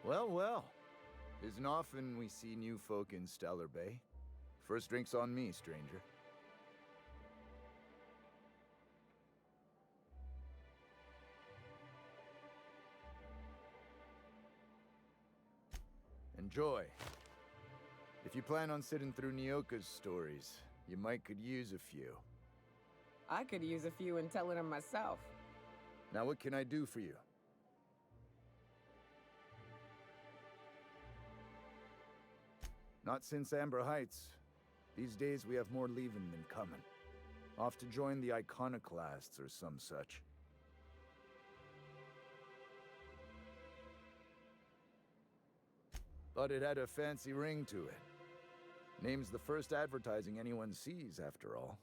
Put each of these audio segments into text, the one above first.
Well, well. Isn't often we see new folk in Stellar Bay. First drink's on me, stranger. Enjoy. If you plan on sitting through Nyoka's stories, you might could use a few. I could use a few and telling them myself. Now what can I do for you? Not since Amber Heights. These days we have more leaving than coming. Off to join the Iconoclasts or some such. Thought it had a fancy ring to it. Name's the first advertising anyone sees, after all.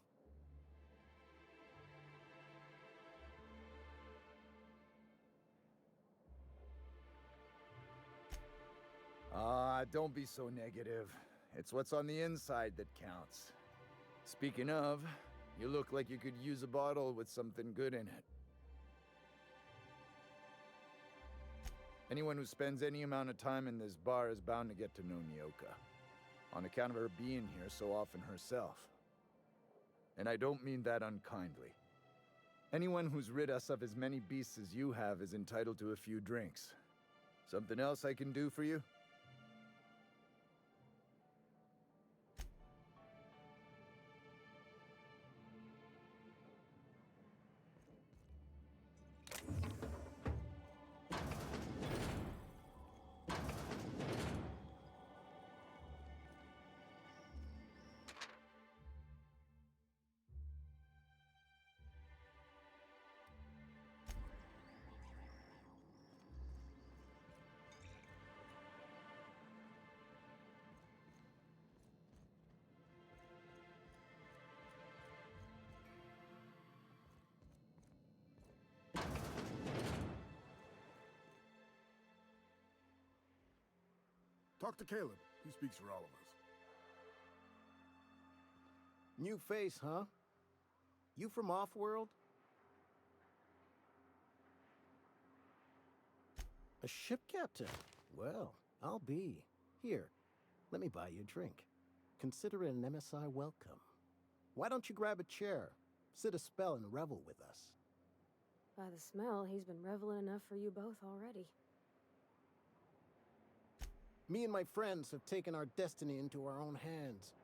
Don't be so negative. It's what's on the inside that counts. Speaking of, you look like you could use a bottle with something good in it. Anyone who spends any amount of time in this bar is bound to get to know Nyoka, on account of her being here so often herself. And I don't mean that unkindly. Anyone who's rid us of as many beasts as you have is entitled to a few drinks. Something else I can do for you? Talk to Caleb. He speaks for all of us. New face, huh? You from Offworld? A ship captain? Well, I'll be. Here, let me buy you a drink. Consider it an MSI welcome. Why don't you grab a chair, sit a spell and revel with us? By the smell, he's been reveling enough for you both already. Me and my friends have taken our destiny into our own hands.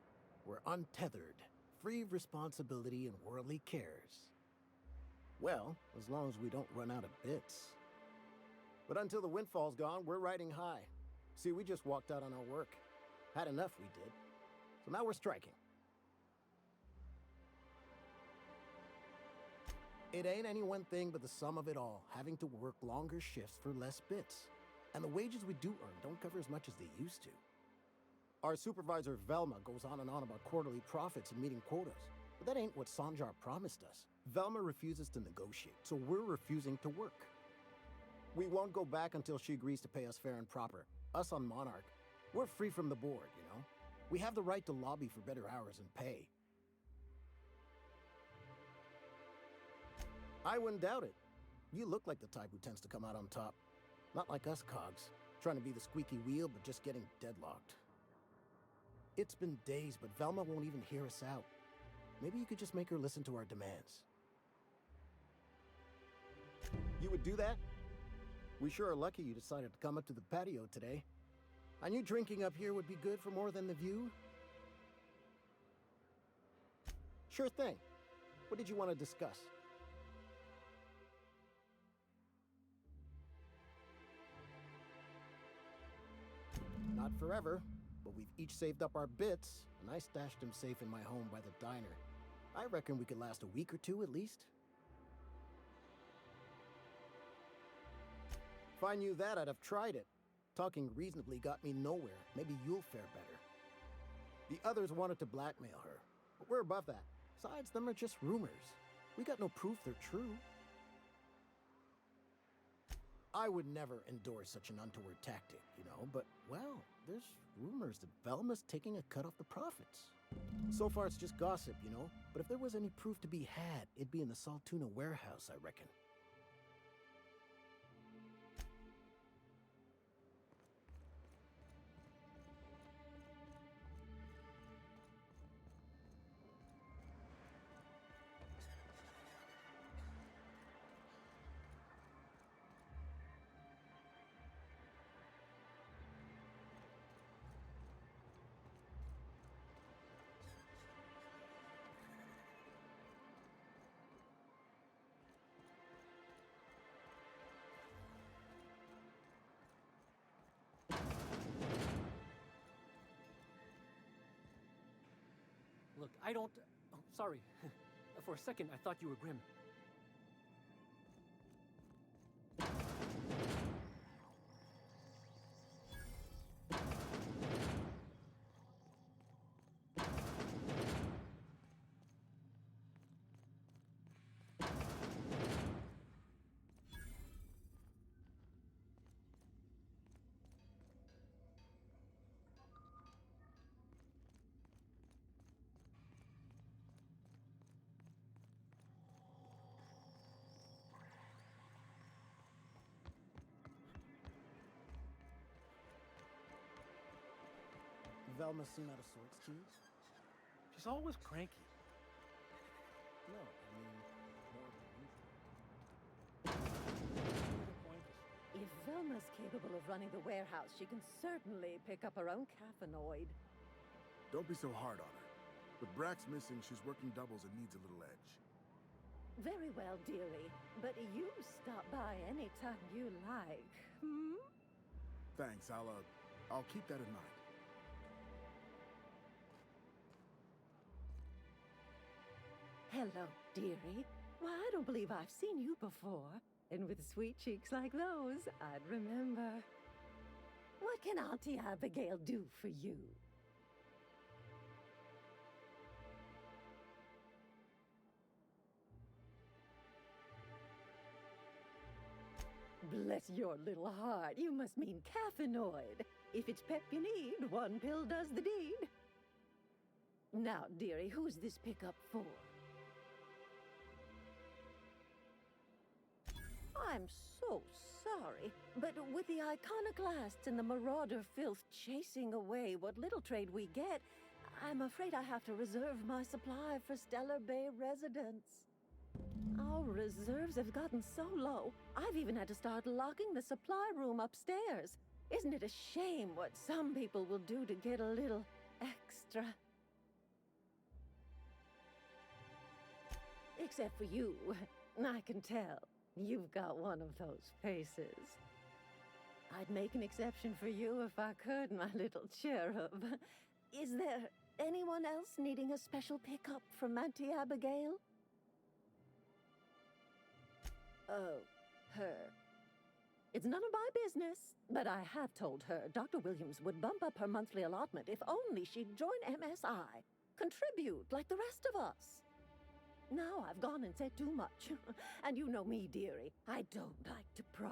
We're untethered, free of responsibility and worldly cares. Well, as long as we don't run out of bits. But until the windfall's gone, we're riding high. See, we just walked out on our work. Had enough, we did. So now we're striking. It ain't any one thing but the sum of it all, having to work longer shifts for less bits. And the wages we do earn don't cover as much as they used to. Our supervisor Velma goes on and on about quarterly profits and meeting quotas. But that ain't what Sanjar promised us. Velma refuses to negotiate, so we're refusing to work. We won't go back until she agrees to pay us fair and proper. Us on Monarch, we're free from the board, you know? We have the right to lobby for better hours and pay. I wouldn't doubt it. You look like the type who tends to come out on top. Not like us cogs, trying to be the squeaky wheel but just getting deadlocked. It's been days, but Velma won't even hear us out. Maybe you could just make her listen to our demands. You would do that? We sure are lucky you decided to come up to the patio today. I knew drinking up here would be good for more than the view. Sure thing. What did you want to discuss? Not forever, but we've each saved up our bits, and I stashed them safe in my home by the diner. I reckon we could last a week or two at least. If I knew that, I'd have tried it. Talking reasonably got me nowhere. Maybe you'll fare better. The others wanted to blackmail her, but we're above that. Besides, them are just rumors. We got no proof they're true. I would never endorse such an untoward tactic, you know, but, well, there's rumors that Velma's taking a cut off the profits. So far it's just gossip, you know, but if there was any proof to be had, it'd be in the Saltuna warehouse, I reckon. Look, I don't... Oh, sorry. For a second, I thought you were Grim. Velma seem out of sorts, Chief? She's always cranky. No, I mean, more than usual. If Velma's capable of running the warehouse, she can certainly pick up her own caffeinoid. Don't be so hard on her. With Brax missing, she's working doubles and needs a little edge. Very well, dearie. But you stop by anytime you like, hmm? Thanks, I'll keep that in mind. Hello, dearie. Why, I don't believe I've seen you before. And with sweet cheeks like those, I'd remember. What can Auntie Abigail do for you? Bless your little heart, you must mean caffeinoid. If it's pep you need, one pill does the deed. Now, dearie, who's this pickup for? I'm so sorry, but with the iconoclasts and the marauder filth chasing away what little trade we get, I'm afraid I have to reserve my supply for Stellar Bay residents. Our reserves have gotten so low, I've even had to start locking the supply room upstairs. Isn't it a shame what some people will do to get a little extra? Except for you, I can tell. You've got one of those faces. I'd make an exception for you if I could, my little cherub. Is there anyone else needing a special pickup from Auntie Abigail? Oh, her. It's none of my business, but I have told her Dr. Williams would bump up her monthly allotment if only she'd join MSI. Contribute like the rest of us. Now I've gone and said too much. And you know me, dearie. I don't like to pry.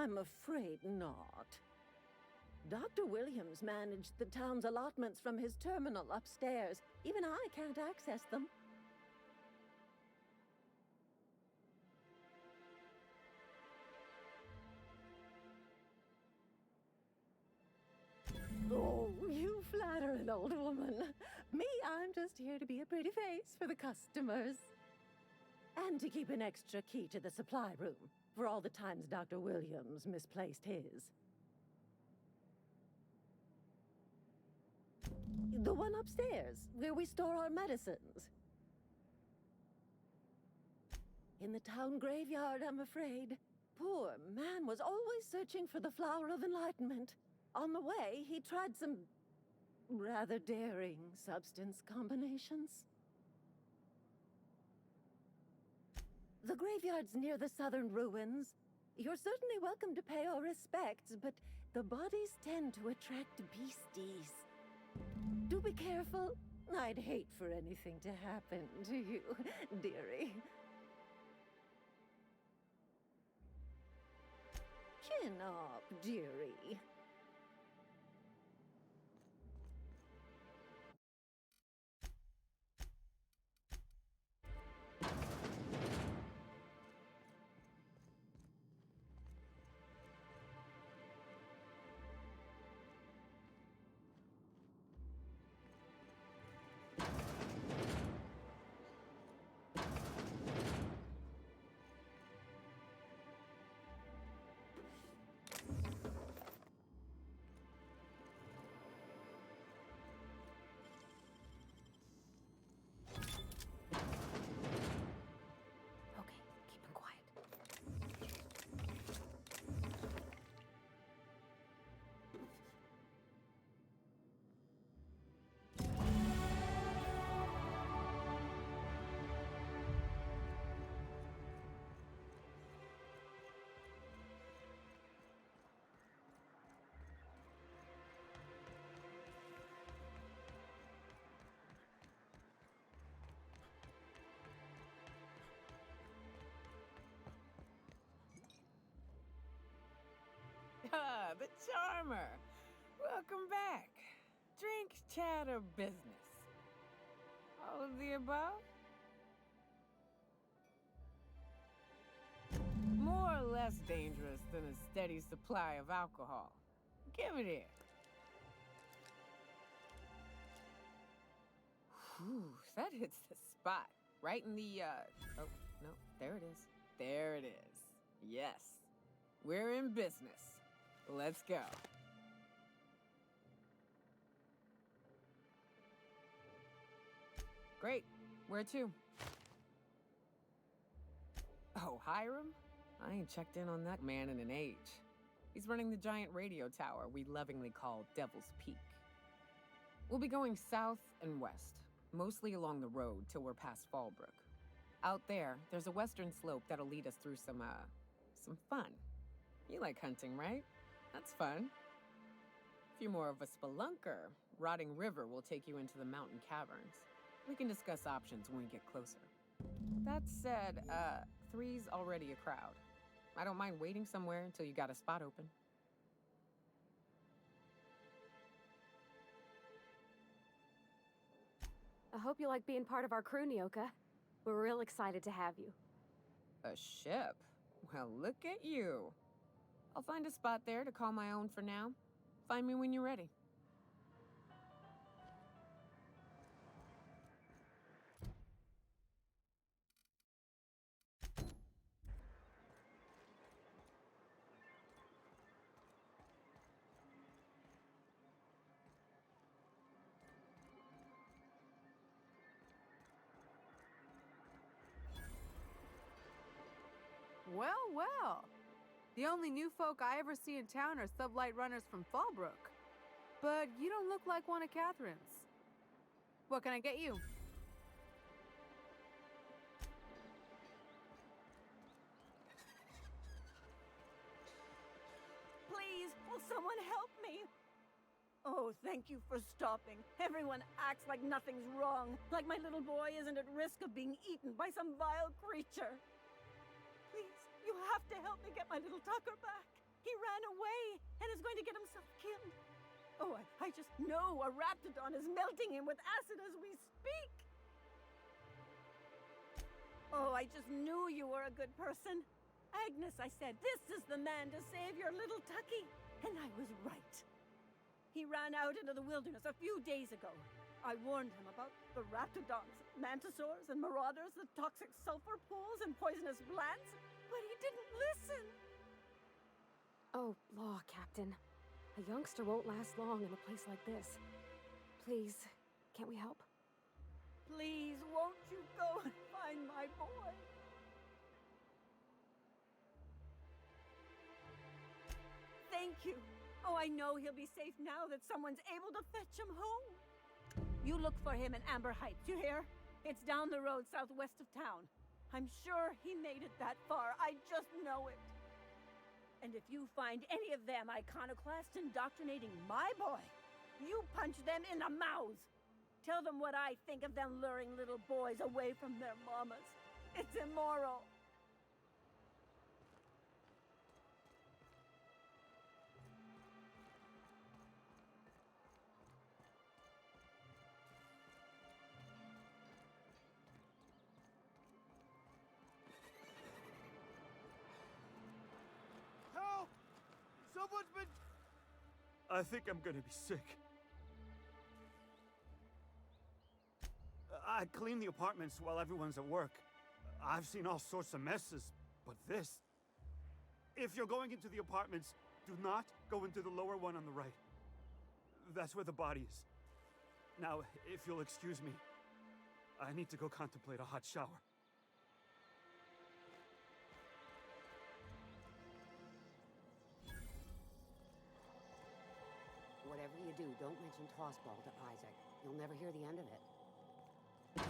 I'm afraid not. Dr. Williams managed the town's allotments from his terminal upstairs. Even I can't access them. Oh, you flatter an old woman. Me, I'm just here to be a pretty face for the customers. And to keep an extra key to the supply room, for all the times Dr. Williams misplaced his. The one upstairs, where we store our medicines. In the town graveyard, I'm afraid. Poor man was always searching for the Flower of Enlightenment. On the way, he tried some rather daring substance combinations. The graveyard's near the southern ruins. You're certainly welcome to pay our respects, but the bodies tend to attract beasties. Do be careful. I'd hate for anything to happen to you, dearie. Chin up, dearie. the charmer. Welcome back. Drink, chat, or business? All of the above? More or less dangerous than a steady supply of alcohol. Give it here. Whew, that hits the spot. Right in the, oh, no, there it is. There it is. Yes. We're in business. Let's go. Great. Where to? Oh, Hiram? I ain't checked in on that man in an age. He's running the giant radio tower we lovingly call Devil's Peak. We'll be going south and west, mostly along the road till we're past Fallbrook. Out there's a western slope that'll lead us through some fun. You like hunting, right? That's fun. If you're more of a spelunker, Rotting River will take you into the mountain caverns. We can discuss options when we get closer. That said, 3's already a crowd. I don't mind waiting somewhere until you got a spot open. I hope you like being part of our crew, Nyoka. We're real excited to have you. A ship? Well, look at you. I'll find a spot there to call my own for now. Find me when you're ready. Well, well. The only new folk I ever see in town are sublight runners from Fallbrook. But you don't look like one of Catherine's. What can I get you? Please, will someone help me? Oh, thank you for stopping. Everyone acts like nothing's wrong, like my little boy isn't at risk of being eaten by some vile creature. Please, you have to help me get my little Tucker back. He ran away and is going to get himself killed. Oh, I just know a Raptidon is melting him with acid as we speak. Oh, I just knew you were a good person. Agnes, I said, this is the man to save your little Tucky. And I was right. He ran out into the wilderness a few days ago. I warned him about the Raptidons, Mantisaurs, and Marauders, the toxic sulfur pools, and poisonous plants, but he didn't listen. Oh, law, Captain. A youngster won't last long in a place like this. Please, can't we help? Please, won't you go and find my boy? Thank you. Oh, I know he'll be safe now that someone's able to fetch him home. You look for him in Amber Heights, you hear? It's down the road southwest of town. I'm sure he made it that far. I just know it. And if you find any of them iconoclasts indoctrinating my boy, you punch them in the mouths. Tell them what I think of them luring little boys away from their mamas. It's immoral. Help! Someone's been... I think I'm gonna be sick. I clean the apartments while everyone's at work. I've seen all sorts of messes, but this... If you're going into the apartments, do not go into the lower one on the right. That's where the body is. Now, if you'll excuse me, I need to go contemplate a hot shower. Whatever you do, don't mention Tossball to Isaac. You'll never hear the end of it. Wow.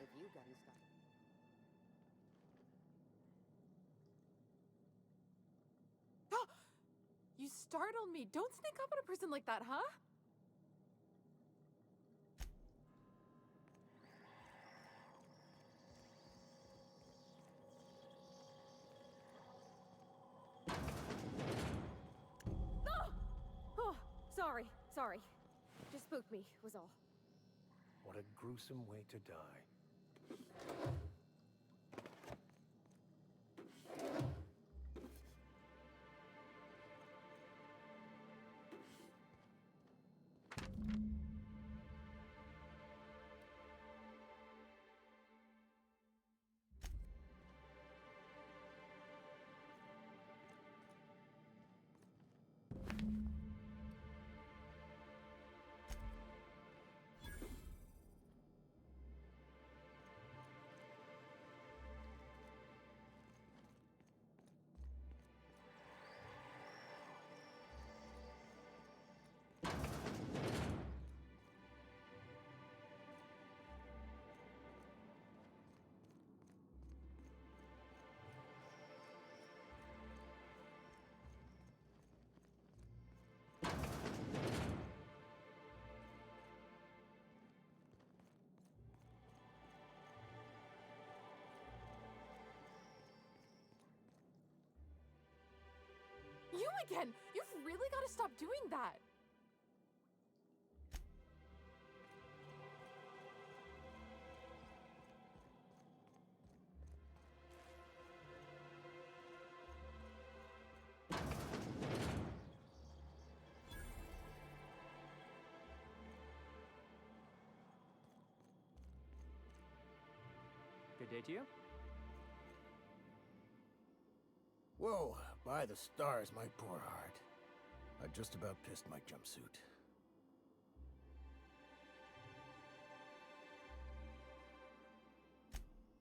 If you got stuff. You startled me. Don't sneak up on a person like that, huh? Sorry. Just spooked me, was all. What a gruesome way to die. You again! You've really got to stop doing that! Good day to you. Whoa, by the stars, my poor heart. I just about pissed my jumpsuit.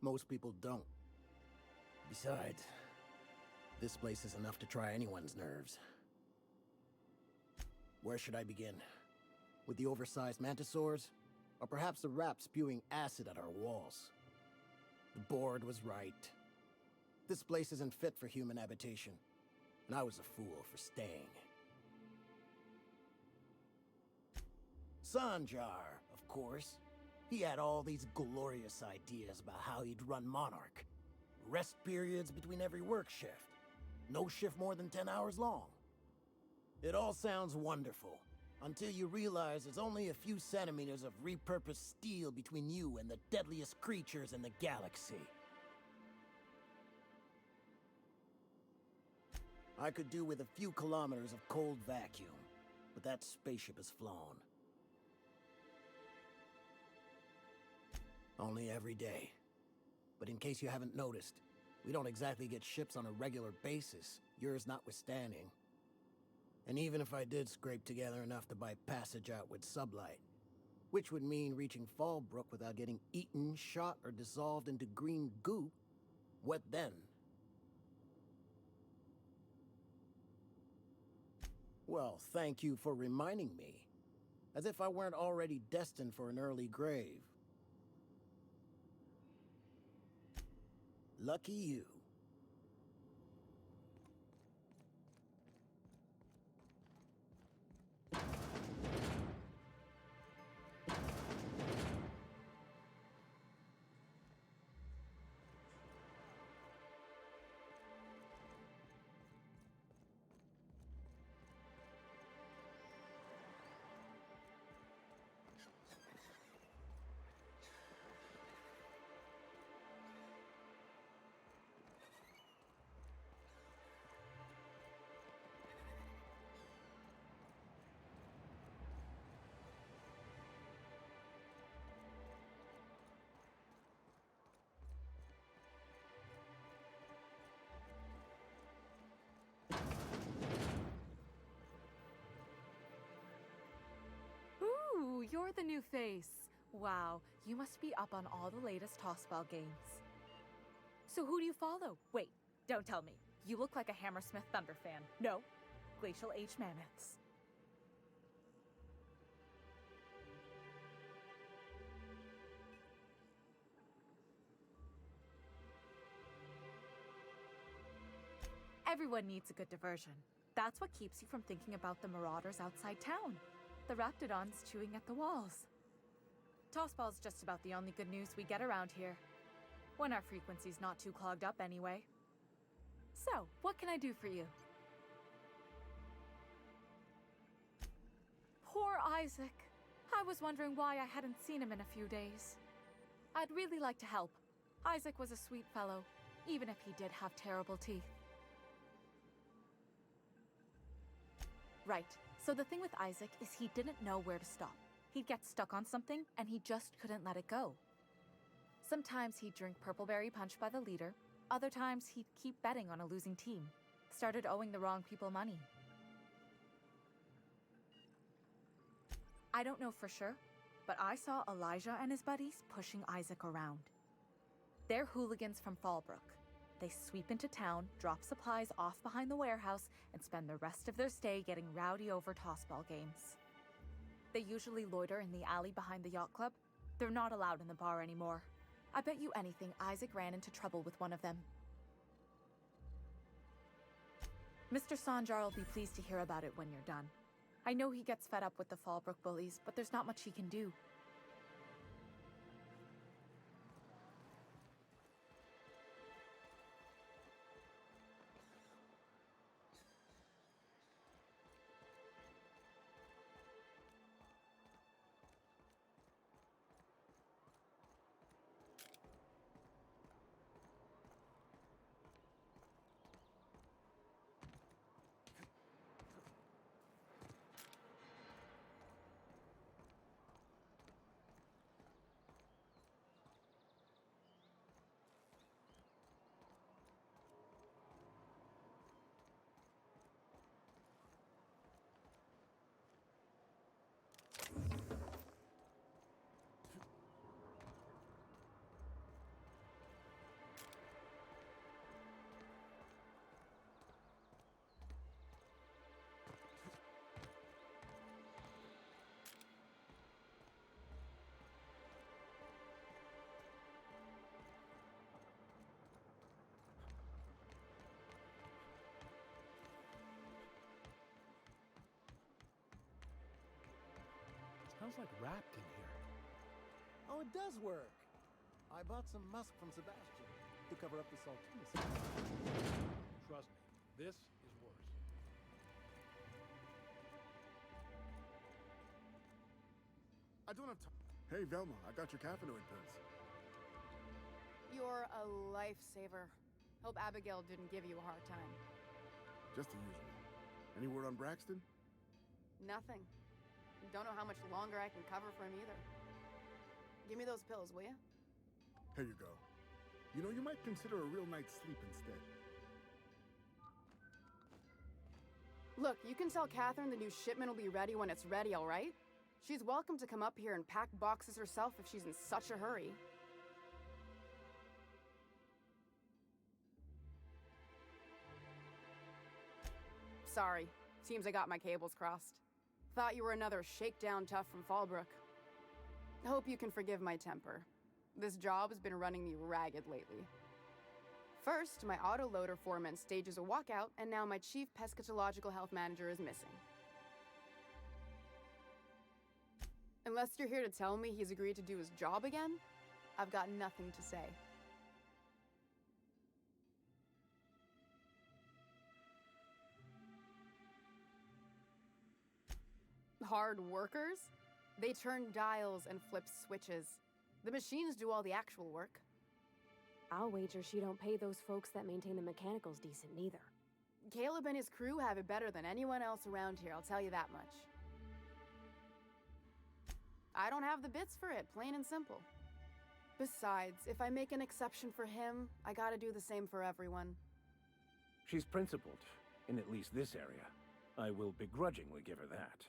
Most people don't. Besides, this place is enough to try anyone's nerves. Where should I begin? With the oversized mantisaurs? Or perhaps the rap spewing acid at our walls? The board was right. This place isn't fit for human habitation, and I was a fool for staying. Sanjar, of course. He had all these glorious ideas about how he'd run Monarch. Rest periods between every work shift. No shift more than 10 hours long. It all sounds wonderful, until you realize there's only a few centimeters of repurposed steel between you and the deadliest creatures in the galaxy. I could do with a few kilometers of cold vacuum, but that spaceship has flown. Only every day. But in case you haven't noticed, we don't exactly get ships on a regular basis, yours notwithstanding. And even if I did scrape together enough to buy passage out with sublight, which would mean reaching Fallbrook without getting eaten, shot, or dissolved into green goo, what then? Well, thank you for reminding me. As if I weren't already destined for an early grave. Lucky you. Ooh, you're the new face. Wow, you must be up on all the latest Tossball games. So who do you follow? Wait, don't tell me. You look like a Hammersmith Thunder fan. No, Glacial Age Mammoths. Everyone needs a good diversion. That's what keeps you from thinking about the marauders outside town. The Raptidons chewing at the walls. Tossball's just about the only good news we get around here. When our frequency's not too clogged up anyway. So, what can I do for you? Poor Isaac. I was wondering why I hadn't seen him in a few days. I'd really like to help. Isaac was a sweet fellow, even if he did have terrible teeth. Right. So the thing with Isaac is he didn't know where to stop. He'd get stuck on something, and he just couldn't let it go. Sometimes he'd drink Purpleberry Punch by the liter. Other times he'd keep betting on a losing team. Started owing the wrong people money. I don't know for sure, but I saw Elijah and his buddies pushing Isaac around. They're hooligans from Fallbrook. They sweep into town, drop supplies off behind the warehouse, and spend the rest of their stay getting rowdy over tossball games. They usually loiter in the alley behind the yacht club. They're not allowed in the bar anymore. I bet you anything Isaac ran into trouble with one of them. Mr. Sanjar will be pleased to hear about it when you're done. I know he gets fed up with the Fallbrook bullies, but there's not much he can do. Smells like wrapped in here. Oh, it does work. I bought some musk from Sebastian to cover up the saltiness. Trust me, this is worse. I don't have time. Hey, Velma, I got your caffeinoid pills. You're a lifesaver. Hope Abigail didn't give you a hard time. Just the usual. Any word on Braxton? Nothing. Don't know how much longer I can cover for him either. Give me those pills, will you? Here you go. You know, you might consider a real night's sleep instead. Look, you can tell Catherine the new shipment will be ready when it's ready, all right? She's welcome to come up here and pack boxes herself if she's in such a hurry. Sorry. Seems I got my cables crossed. Thought you were another shakedown tough from Fallbrook. Hope you can forgive my temper. This job has been running me ragged lately. First, my autoloader foreman stages a walkout, and now my chief pescatological health manager is missing. Unless you're here to tell me he's agreed to do his job again, I've got nothing to say. Hard workers? They turn dials and flip switches. The machines do all the actual work. I'll wager she don't pay those folks that maintain the mechanicals decent neither. Caleb and his crew have it better than anyone else around here, I'll tell you that much. I don't have the bits for it, plain and simple. Besides, if I make an exception for him, I gotta do the same for everyone. She's principled, in at least this area. I will begrudgingly give her that.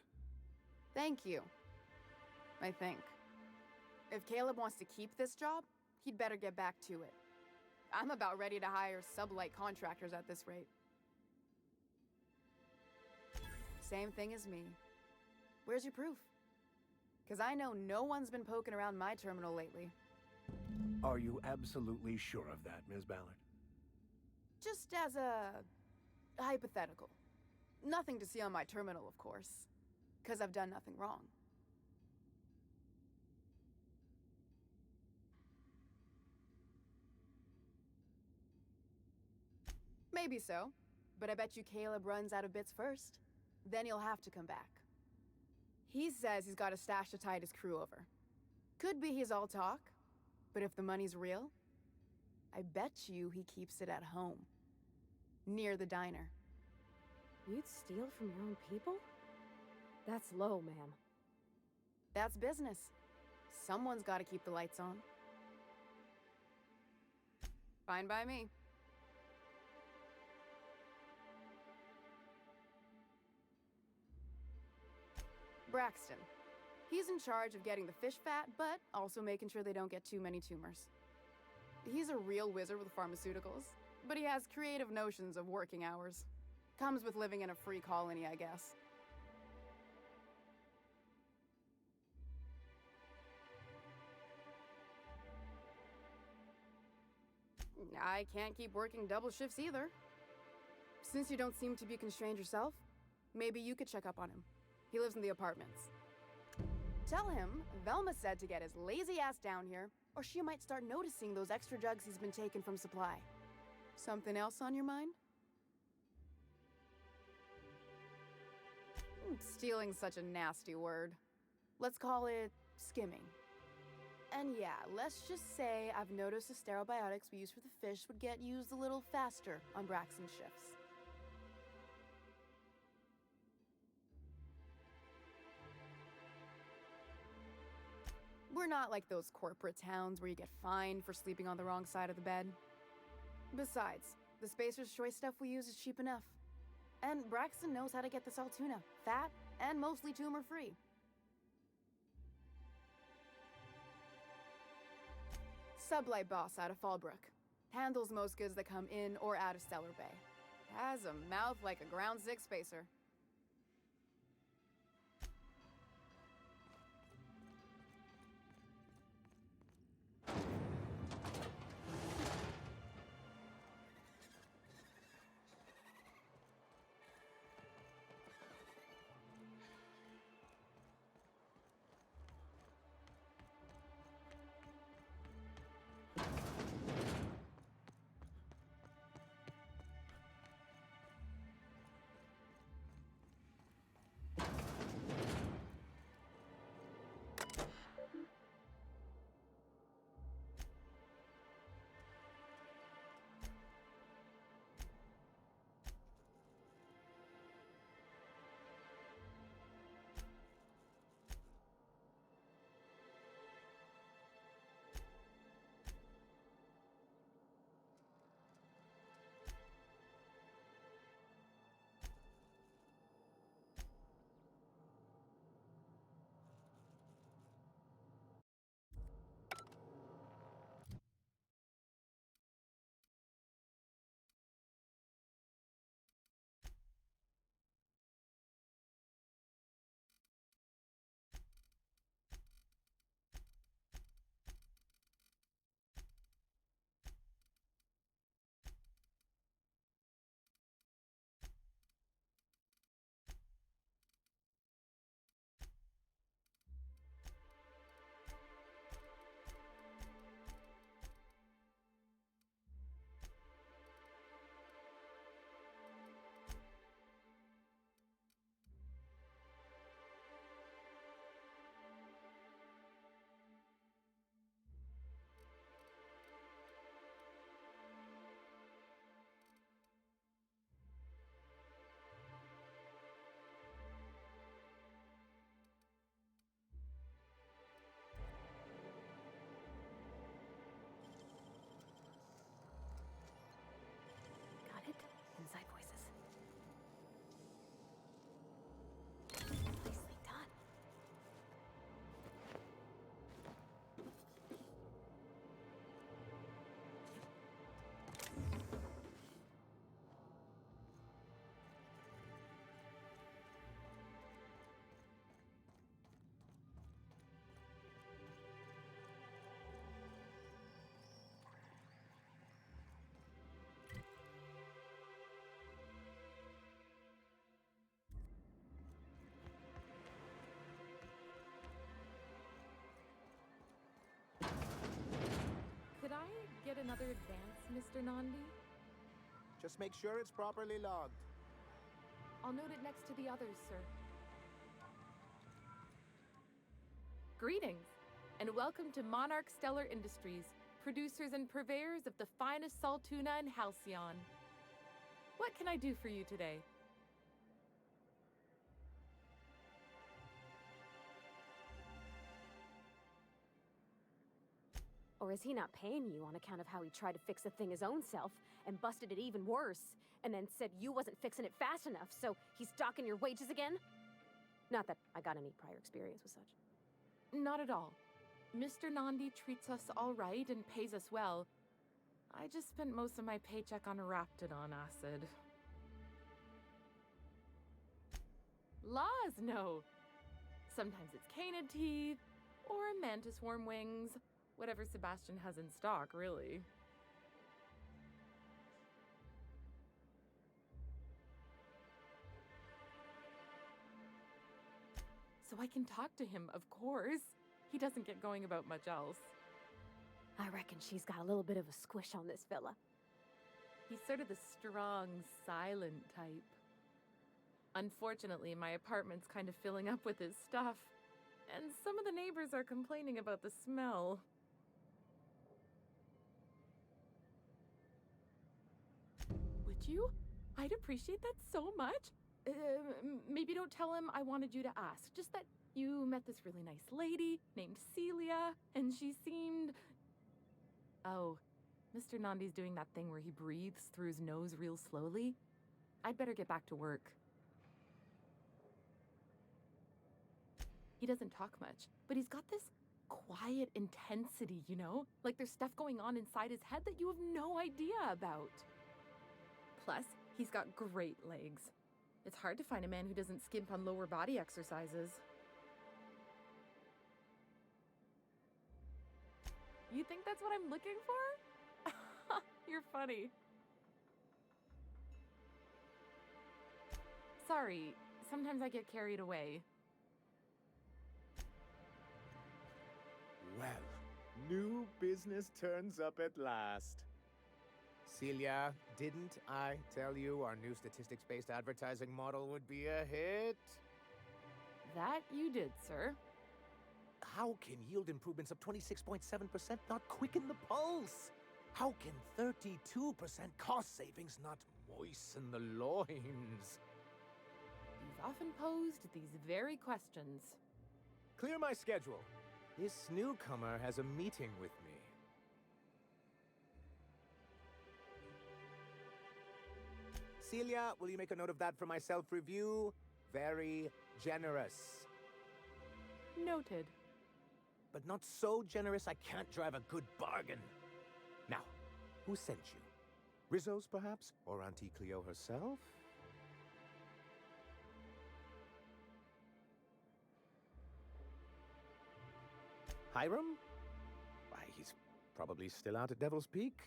Thank you. I think. If Caleb wants to keep this job, he'd better get back to it. I'm about ready to hire sublight contractors at this rate. Same thing as me. Where's your proof? Because I know no one's been poking around my terminal lately. Are you absolutely sure of that, Ms. Ballard? Just as a hypothetical. Nothing to see on my terminal, of course. Because I've done nothing wrong. Maybe so, but I bet you Caleb runs out of bits first. Then you'll have to come back. He says he's got a stash to tide his crew over. Could be he's all talk, but if the money's real, I bet you he keeps it at home. Near the diner. You'd steal from your own people? That's low, ma'am. That's business. Someone's got to keep the lights on. Fine by me. Braxton. He's in charge of getting the fish fat, but also making sure they don't get too many tumors. He's a real wizard with pharmaceuticals, but he has creative notions of working hours. Comes with living in a free colony, I guess. I can't keep working double shifts either. Since you don't seem to be constrained yourself, maybe you could check up on him. He lives in the apartments. Tell him Velma said to get his lazy ass down here, or she might start noticing those extra jugs he's been taking from supply. Something else on your mind? Stealing's such a nasty word. Let's call it skimming. And yeah, let's just say I've noticed the sterile biotics we use for the fish would get used a little faster on Braxton's shifts. We're not like those corporate towns where you get fined for sleeping on the wrong side of the bed. Besides, the Spacer's Choice stuff we use is cheap enough. And Braxton knows how to get the salt tuna, fat and mostly tumor-free. Sublight boss out of Fallbrook. Handles most goods that come in or out of Stellar Bay. Has a mouth like a Ground 6 spacer. Inside voices. Nicely done. Could I get another advance, Mr. Nandi? Just make sure it's properly logged. I'll note it next to the others, sir. Greetings, and welcome to Monarch Stellar Industries, producers and purveyors of the finest salt tuna in Halcyon. What can I do for you today? Or is he not paying you on account of how he tried to fix the thing his own self and busted it even worse, and then said you wasn't fixing it fast enough, so he's docking your wages again? Not that I got any prior experience with such. Not at all. Mr. Nandi treats us all right and pays us well. I just spent most of my paycheck on Raptidon acid. Laws, no. Sometimes it's canid teeth, or mantis worm wings. Whatever Sebastian has in stock, really. So I can talk to him, of course. He doesn't get going about much else. I reckon she's got a little bit of a squish on this fella. He's sort of the strong, silent type. Unfortunately, my apartment's kind of filling up with his stuff, and some of the neighbors are complaining about the smell. Would you? I'd appreciate that so much. Maybe don't tell him I wanted you to ask. Just that you met this really nice lady named Celia, and she seemed... Oh, Mr. Nandi's doing that thing where he breathes through his nose real slowly. I'd better get back to work. He doesn't talk much, but he's got this quiet intensity, you know? Like there's stuff going on inside his head that you have no idea about. Plus, he's got great legs. It's hard to find a man who doesn't skimp on lower body exercises. You think that's what I'm looking for? You're funny. Sorry, sometimes I get carried away. Well, new business turns up at last. Celia, didn't I tell you our new statistics-based advertising model would be a hit? That you did, sir. How can yield improvements of 26.7% not quicken the pulse? How can 32% cost savings not moisten the loins? You've often posed these very questions. Clear my schedule. This newcomer has a meeting with me. Celia, will you make a note of that for my self-review? Very generous. Noted. But not so generous I can't drive a good bargain. Now, who sent you? Rizzo's, perhaps? Or Auntie Cleo herself? Hiram? Why, he's probably still out at Devil's Peak.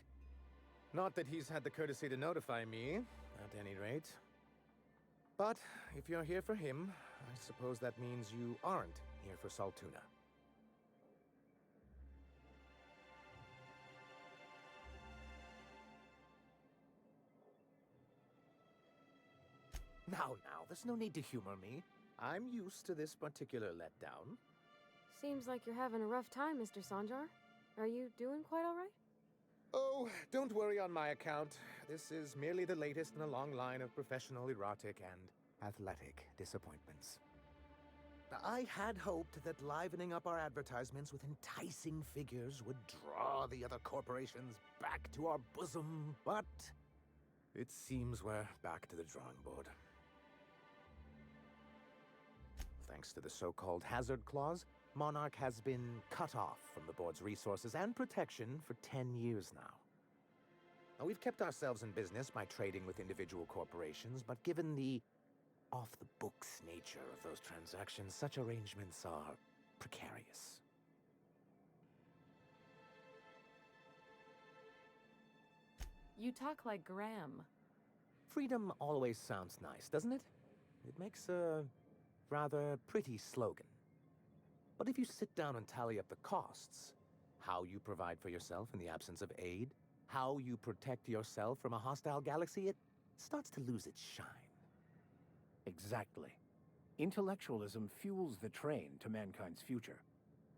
Not that he's had the courtesy to notify me, at any rate. But if you're here for him, I suppose that means you aren't here for Saltuna. Now, there's no need to humor me. I'm used to this particular letdown. Seems like you're having a rough time, Mr. Sanjar. Are you doing quite all right? Oh, don't worry on my account. This is merely the latest in a long line of professional erotic and athletic disappointments. I had hoped that livening up our advertisements with enticing figures would draw the other corporations back to our bosom, but it seems we're back to the drawing board. Thanks to the so-called hazard clause, Monarch has been cut off from the board's resources and protection for 10 years now. Now, we've kept ourselves in business by trading with individual corporations, but given the off-the-books nature of those transactions, such arrangements are precarious. You talk like Graham. Freedom always sounds nice, doesn't it? It makes a rather pretty slogan. But if you sit down and tally up the costs, how you provide for yourself in the absence of aid, how you protect yourself from a hostile galaxy, it starts to lose its shine. Exactly. Intellectualism fuels the train to mankind's future.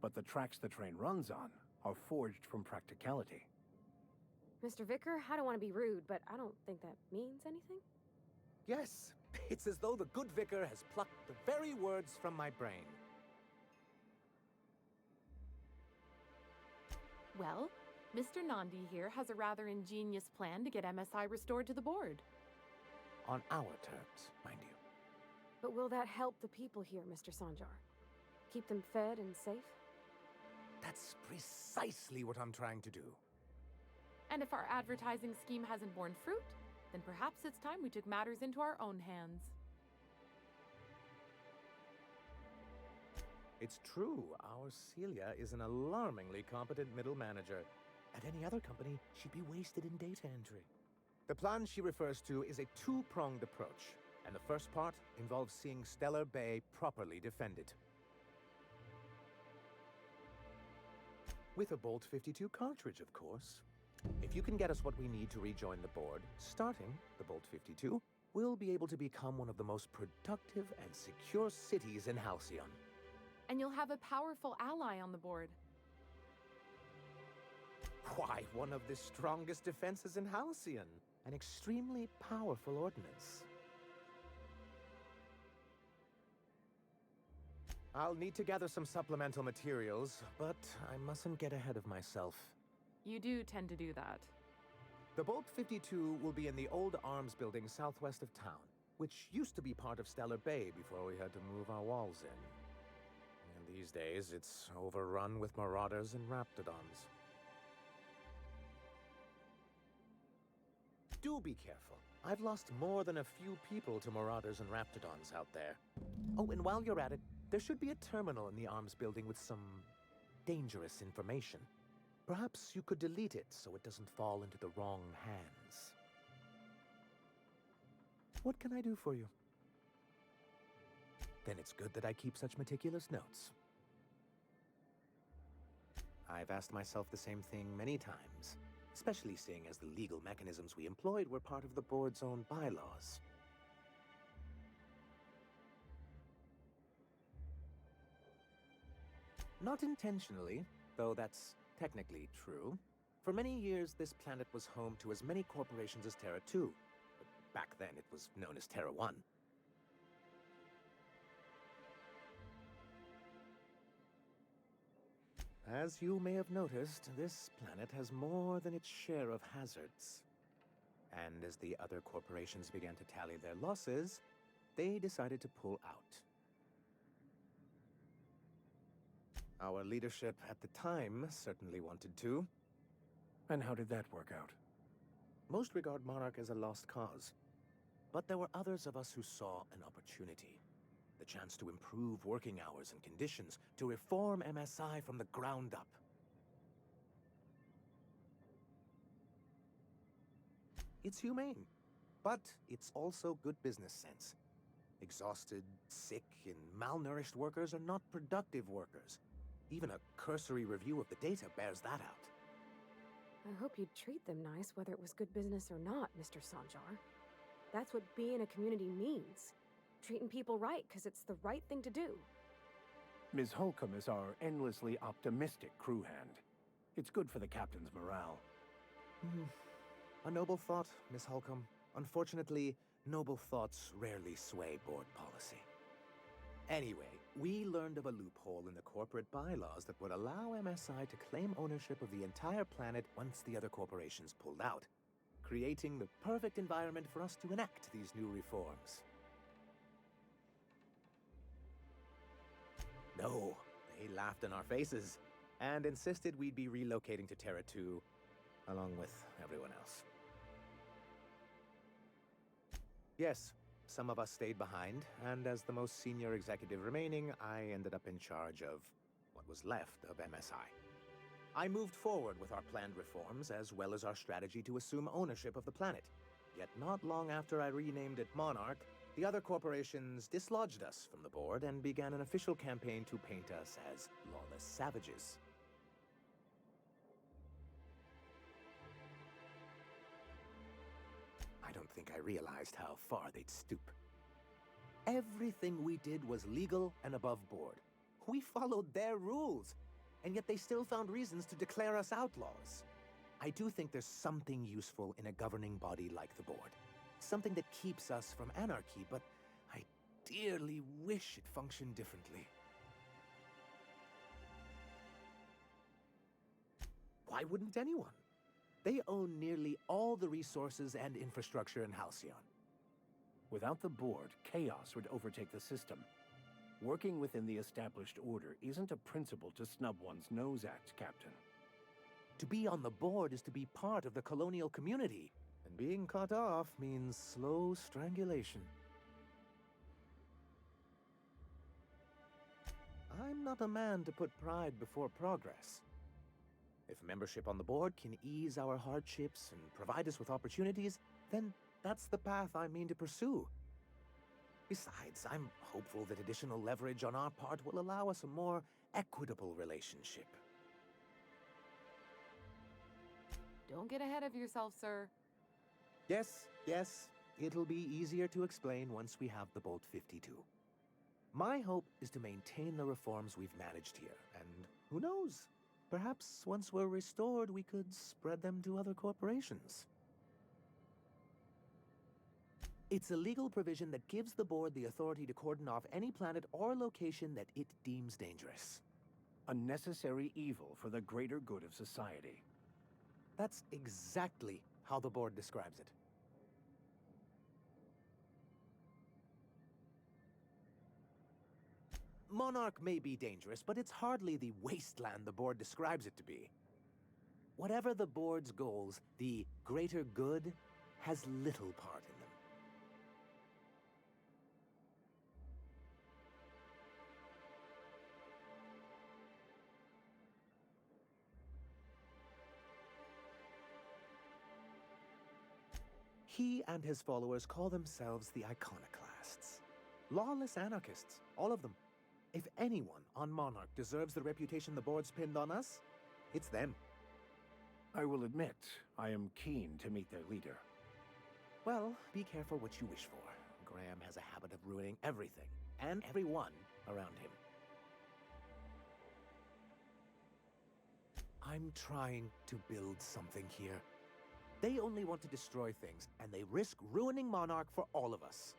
but the tracks the train runs on are forged from practicality. Mr. Vicar, I don't want to be rude, but I don't think that means anything. Yes, it's as though the good vicar has plucked the very words from my brain. Well, Mr. Nandi here has a rather ingenious plan to get MSI restored to the board. On our terms, mind you. But will that help the people here, Mr. Sanjar? Keep them fed and safe? That's precisely what I'm trying to do. And if our advertising scheme hasn't borne fruit, then perhaps it's time we took matters into our own hands. It's true, our Celia is an alarmingly competent middle manager. At any other company, she'd be wasted in data entry. The plan she refers to is a two-pronged approach, and the first part involves seeing Stellar Bay properly defended. With a Bolt 52 cartridge, of course. If you can get us what we need to rejoin the board, starting the Bolt 52, we'll be able to become one of the most productive and secure cities in Halcyon. And you'll have a powerful ally on the board. Why, one of the strongest defenses in Halcyon. An extremely powerful ordnance. I'll need to gather some supplemental materials, but I mustn't get ahead of myself. You do tend to do that. The Bolt 52 will be in the old arms building southwest of town, which used to be part of Stellar Bay before we had to move our walls in. And these days, it's overrun with marauders and raptidons. Do be careful. I've lost more than a few people to marauders and raptidons out there. Oh, and while you're at it, there should be a terminal in the arms building with some dangerous information. Perhaps you could delete it so it doesn't fall into the wrong hands. What can I do for you? Then it's good that I keep such meticulous notes. I've asked myself the same thing many times, especially seeing as the legal mechanisms we employed were part of the board's own bylaws. Not intentionally, though that's technically true. For many years, this planet was home to as many corporations as Terra 2. Back then, it was known as Terra 1. As you may have noticed, this planet has more than its share of hazards. And as the other corporations began to tally their losses, they decided to pull out. Our leadership at the time certainly wanted to. And how did that work out? Most regard Monarch as a lost cause. But there were others of us who saw an opportunity. The chance to improve working hours and conditions, to reform MSI from the ground up. It's humane, but it's also good business sense. Exhausted, sick, and malnourished workers are not productive workers. Even a cursory review of the data bears that out. I hope you'd treat them nice, whether it was good business or not, Mr. Sanjar. That's what being a community means. Treating people right, because it's the right thing to do. Ms. Holcomb is our endlessly optimistic crew hand. It's good for the captain's morale. A noble thought, Miss Holcomb. Unfortunately, noble thoughts rarely sway board policy. Anyway, we learned of a loophole in the corporate bylaws that would allow MSI to claim ownership of the entire planet once the other corporations pulled out, creating the perfect environment for us to enact these new reforms. No, they laughed in our faces and insisted we'd be relocating to Terra 2, along with everyone else. Yes, some of us stayed behind, and as the most senior executive remaining, I ended up in charge of what was left of MSI. I moved forward with our planned reforms, as well as our strategy to assume ownership of the planet. Yet not long after I renamed it Monarch, the other corporations dislodged us from the board and began an official campaign to paint us as lawless savages. I don't think I realized how far they'd stoop. Everything we did was legal and above board. We followed their rules, and yet they still found reasons to declare us outlaws. I do think there's something useful in a governing body like the board. Something that keeps us from anarchy, but I dearly wish it functioned differently. Why wouldn't anyone? They own nearly all the resources and infrastructure in Halcyon. Without the board, chaos would overtake the system. Working within the established order isn't a principle to snub one's nose at, Captain. To be on the board is to be part of the colonial community, and being cut off means slow strangulation. I'm not a man to put pride before progress. If membership on the board can ease our hardships and provide us with opportunities, then that's the path I mean to pursue. Besides, I'm hopeful that additional leverage on our part will allow us a more equitable relationship. Don't get ahead of yourself, sir. Yes, it'll be easier to explain once we have the Bolt 52. My hope is to maintain the reforms we've managed here, and who knows? Perhaps once we're restored, we could spread them to other corporations. It's a legal provision that gives the board the authority to cordon off any planet or location that it deems dangerous. A necessary evil for the greater good of society. That's exactly how the board describes it. Monarch may be dangerous, but it's hardly the wasteland the board describes it to be. Whatever the board's goals, the greater good has little part in them. He and his followers call themselves the Iconoclasts. Lawless anarchists, all of them. If anyone on Monarch deserves the reputation the board's pinned on us, it's them. I will admit, I am keen to meet their leader. Well, be careful what you wish for. Graham has a habit of ruining everything, and everyone around him. I'm trying to build something here. They only want to destroy things, and they risk ruining Monarch for all of us.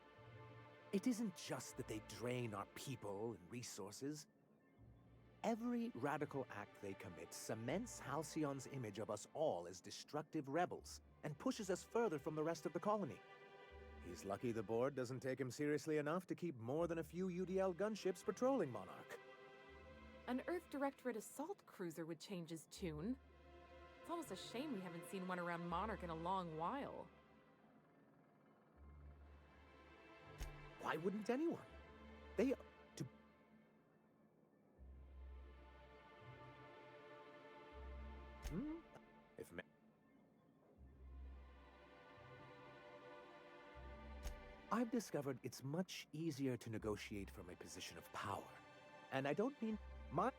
It isn't just that they drain our people and resources. Every radical act they commit cements Halcyon's image of us all as destructive rebels, and pushes us further from the rest of the colony. He's lucky the board doesn't take him seriously enough to keep more than a few UDL gunships patrolling Monarch. An Earth Directorate assault cruiser would change his tune. It's almost a shame we haven't seen one around Monarch in a long while. Why wouldn't anyone? They... to... If... I've discovered it's much easier to negotiate from a position of power. And I don't mean my...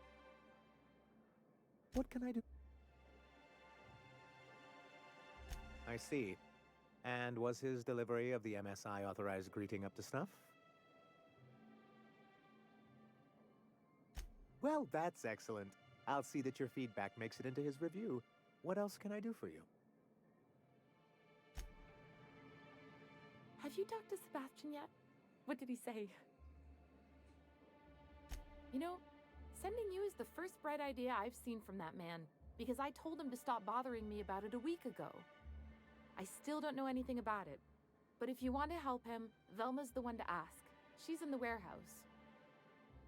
What can I do? I see. And was his delivery of the MSI authorized greeting up to snuff? Well, that's excellent. I'll see that your feedback makes it into his review. What else can I do for you? Have you talked to Sebastian yet? What did he say? You know, sending you is the first bright idea I've seen from that man, because I told him to stop bothering me about it a week ago. I still don't know anything about it, but if you want to help him, Velma's the one to ask. She's in the warehouse.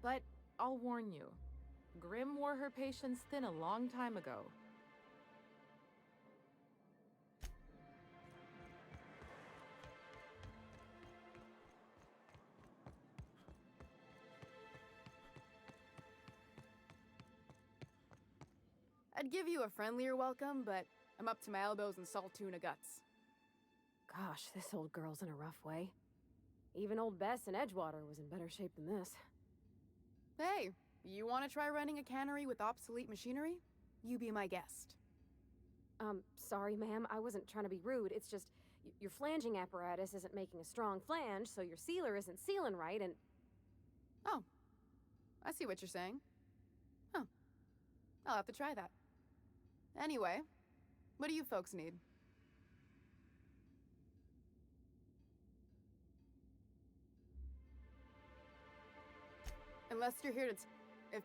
But I'll warn you, Grim wore her patience thin a long time ago. I'd give you a friendlier welcome, but I'm up to my elbows in salt tuna guts. Gosh, this old girl's in a rough way. Even old Bess in Edgewater was in better shape than this. Hey, you want to try running a cannery with obsolete machinery? You be my guest. Sorry, ma'am. I wasn't trying to be rude. It's just, your flanging apparatus isn't making a strong flange, so your sealer isn't sealing right, and... Oh. I see what you're saying. Huh. I'll have to try that. Anyway, what do you folks need? Unless you're here to if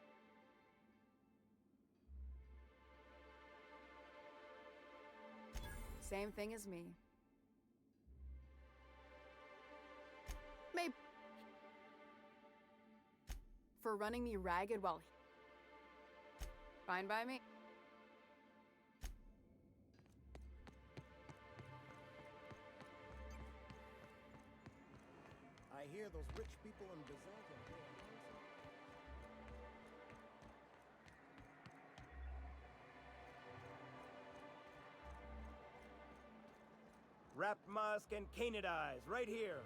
same thing as me. Maybe for running me ragged while fine by me. I hear those rich people in Bethesda. Wrapped musk and canid eyes, right here.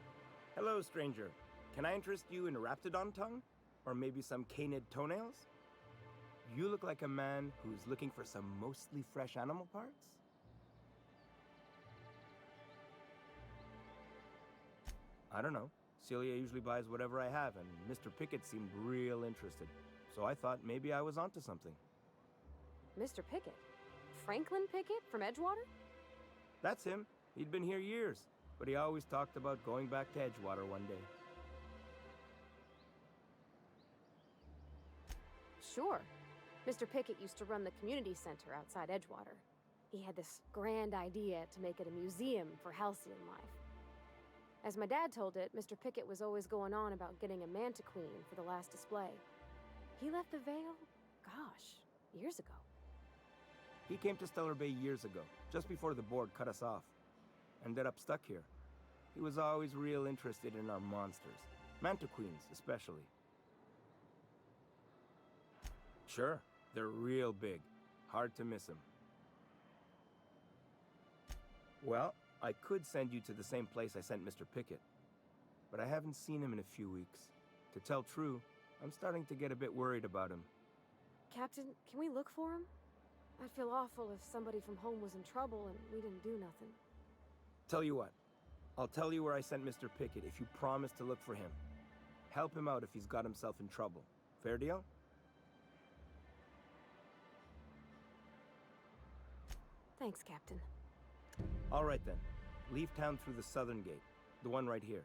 Hello, stranger. Can I interest you in Raptidon tongue? Or maybe some canid toenails? You look like a man who's looking for some mostly fresh animal parts? I don't know. Celia usually buys whatever I have, and Mr. Pickett seemed real interested. So I thought maybe I was onto something. Mr. Pickett? Franklin Pickett from Edgewater? That's him. He'd been here years, but he always talked about going back to Edgewater one day. Sure. Mr. Pickett used to run the community center outside Edgewater. He had this grand idea to make it a museum for halcyon life. As my dad told it, Mr. Pickett was always going on about getting a Mantiqueen for the last display. He left the Vale, gosh, years ago. He came to Stellar Bay years ago, just before the board cut us off. Ended up stuck here. He was always real interested in our monsters. Mantiqueens, especially. Sure, they're real big. Hard to miss them. Well, I could send you to the same place I sent Mr. Pickett. But I haven't seen him in a few weeks. To tell true, I'm starting to get a bit worried about him. Captain, can we look for him? I'd feel awful if somebody from home was in trouble and we didn't do nothing. Tell you what, I'll tell you where I sent Mr. Pickett if you promise to look for him. Help him out if he's got himself in trouble. Fair deal? Thanks, Captain. All right then. Leave town through the southern gate, the one right here,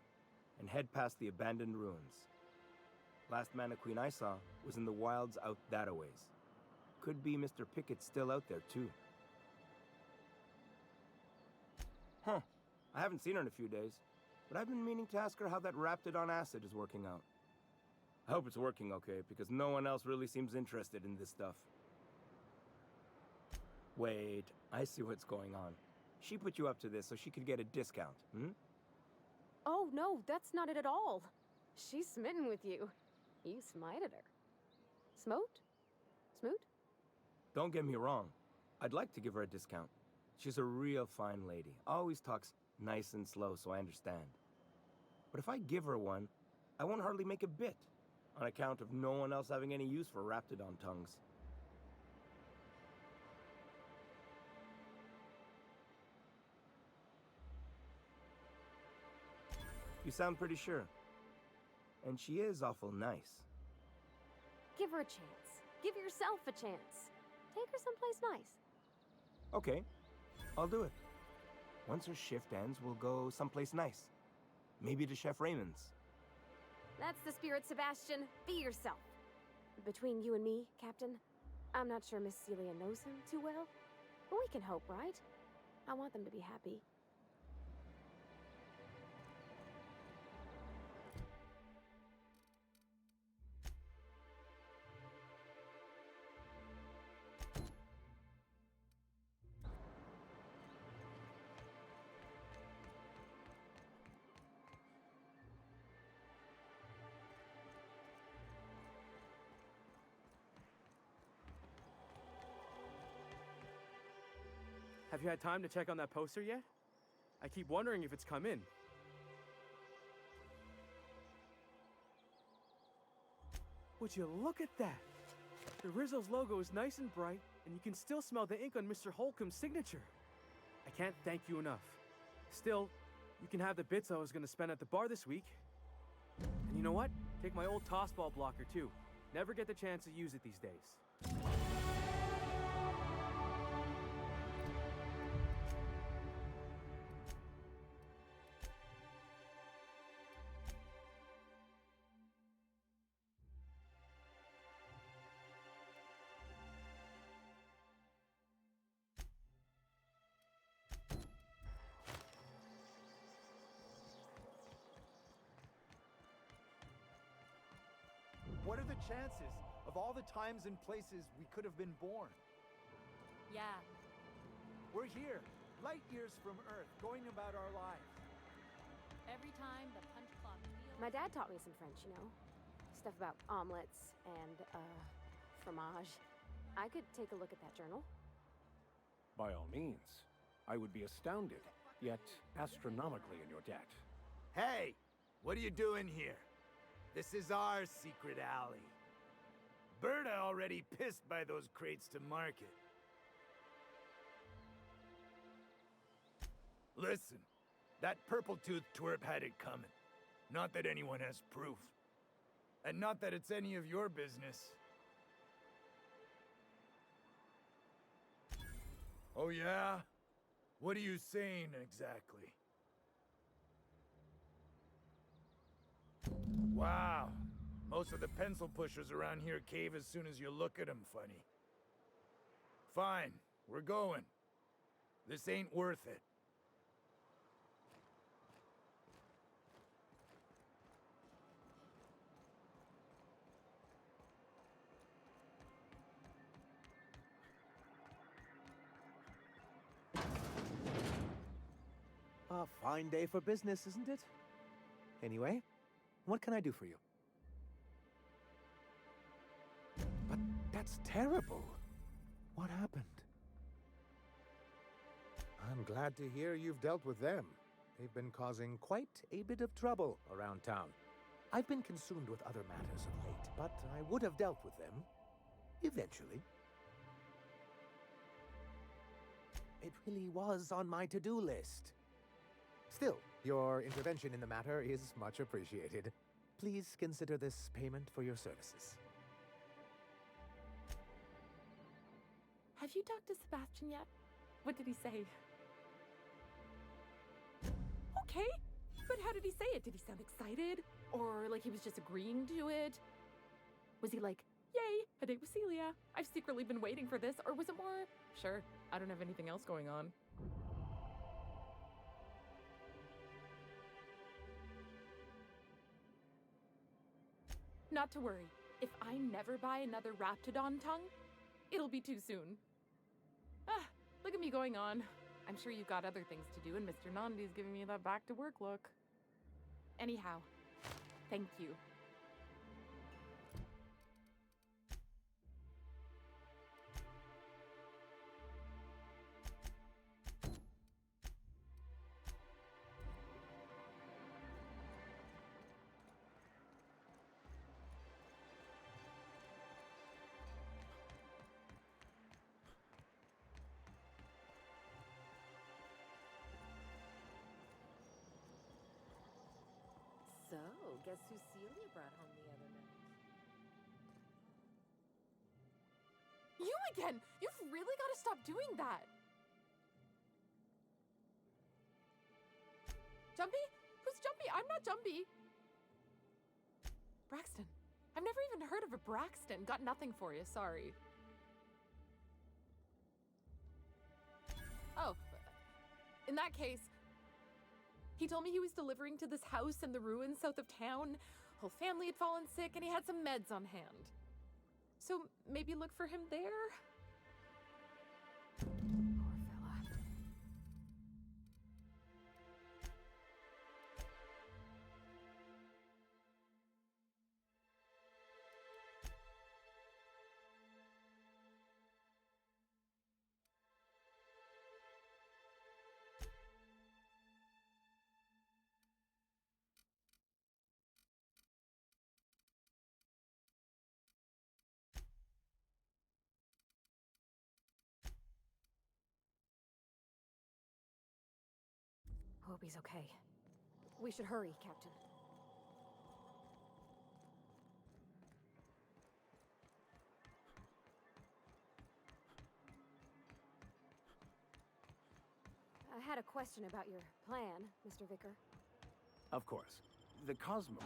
and head past the abandoned ruins. Last Mantiqueen I saw was in the wilds out that-a-ways. Could be Mr. Pickett still out there, too. Huh. I haven't seen her in a few days, but I've been meaning to ask her how that Raptidon acid is working out. I hope it's working okay, because no one else really seems interested in this stuff. Wait, I see what's going on. She put you up to this so she could get a discount, hmm? Oh, no, that's not it at all. She's smitten with you. You smited her. Smote? Smoot? Don't get me wrong. I'd like to give her a discount. She's a real fine lady. Always talks nice and slow, so I understand. But if I give her one, I won't hardly make a bit, on account of no one else having any use for Raptidon tongues. You sound pretty sure. And she is awful nice. Give her a chance. Give yourself a chance. Take her someplace nice. Okay, I'll do it. Once her shift ends, we'll go someplace nice. Maybe to Chef Raymond's. That's the spirit, Sebastian. Be yourself. Between you and me, Captain, I'm not sure Miss Celia knows him too well. But we can hope, right? I want them to be happy. Have you had time to check on that poster yet? I keep wondering if it's come in. Would you look at that? The Rizzo's logo is nice and bright, and you can still smell the ink on Mr. Holcomb's signature. I can't thank you enough. Still, you can have the bits I was going to spend at the bar this week. And you know what? Take my old tossball blocker, too. Never get the chance to use it these days. What are the chances of all the times and places we could have been born? Yeah. We're here, light years from Earth, going about our lives. Every time the punch clock feels... My dad taught me some French, you know? Stuff about omelets and, fromage. I could take a look at that journal. By all means. I would be astounded, yet astronomically in your debt. Hey! What are you doing here? This is our secret alley. Berta already pissed by those crates to market. Listen, that purple-toothed twerp had it coming. Not that anyone has proof. And not that it's any of your business. Oh yeah? What are you saying exactly? Wow. Most of the pencil pushers around here cave as soon as you look at them funny. Fine, we're going. This ain't worth it. A fine day for business, isn't it? Anyway, what can I do for you? But that's terrible. What happened? I'm glad to hear you've dealt with them. They've been causing quite a bit of trouble around town. I've been consumed with other matters of late, but I would have dealt with them eventually. It really was on my to-do list. Still, your intervention in the matter is much appreciated. Please consider this payment for your services. Have you talked to Sebastian yet? What did he say? Okay, but how did he say it? Did he sound excited? Or like he was just agreeing to it? Was he like, yay, a date with Celia. I've secretly been waiting for this. Or was it more, sure, I don't have anything else going on. Not to worry. If I never buy another Raptidon tongue, it'll be too soon. Ah, look at me going on. I'm sure you've got other things to do, and Mr. Nandi's giving me that back-to-work look. Anyhow, thank you. So, guess who Celia brought home the other night? You again! You've really got to stop doing that! Jumpy? Who's Jumpy? I'm not Jumpy! Braxton. I've never even heard of a Braxton. Got nothing for you, sorry. Oh. In that case, he told me he was delivering to this house in the ruins south of town. Whole family had fallen sick and he had some meds on hand. So maybe look for him there? Poor fella. Hope he's okay. We should hurry, Captain. I had a question about your plan, Mr. Vicar. Of course. The Cosmo.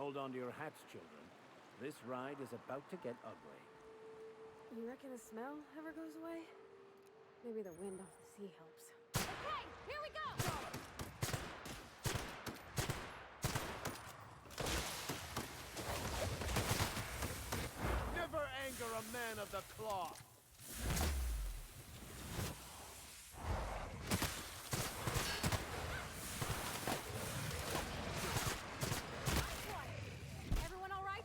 hold on to your hats, children. This ride is about to get ugly. You reckon the smell ever goes away? Maybe the wind off the sea helps. Okay, here we go! Never anger a man of the cloth! Everyone all right?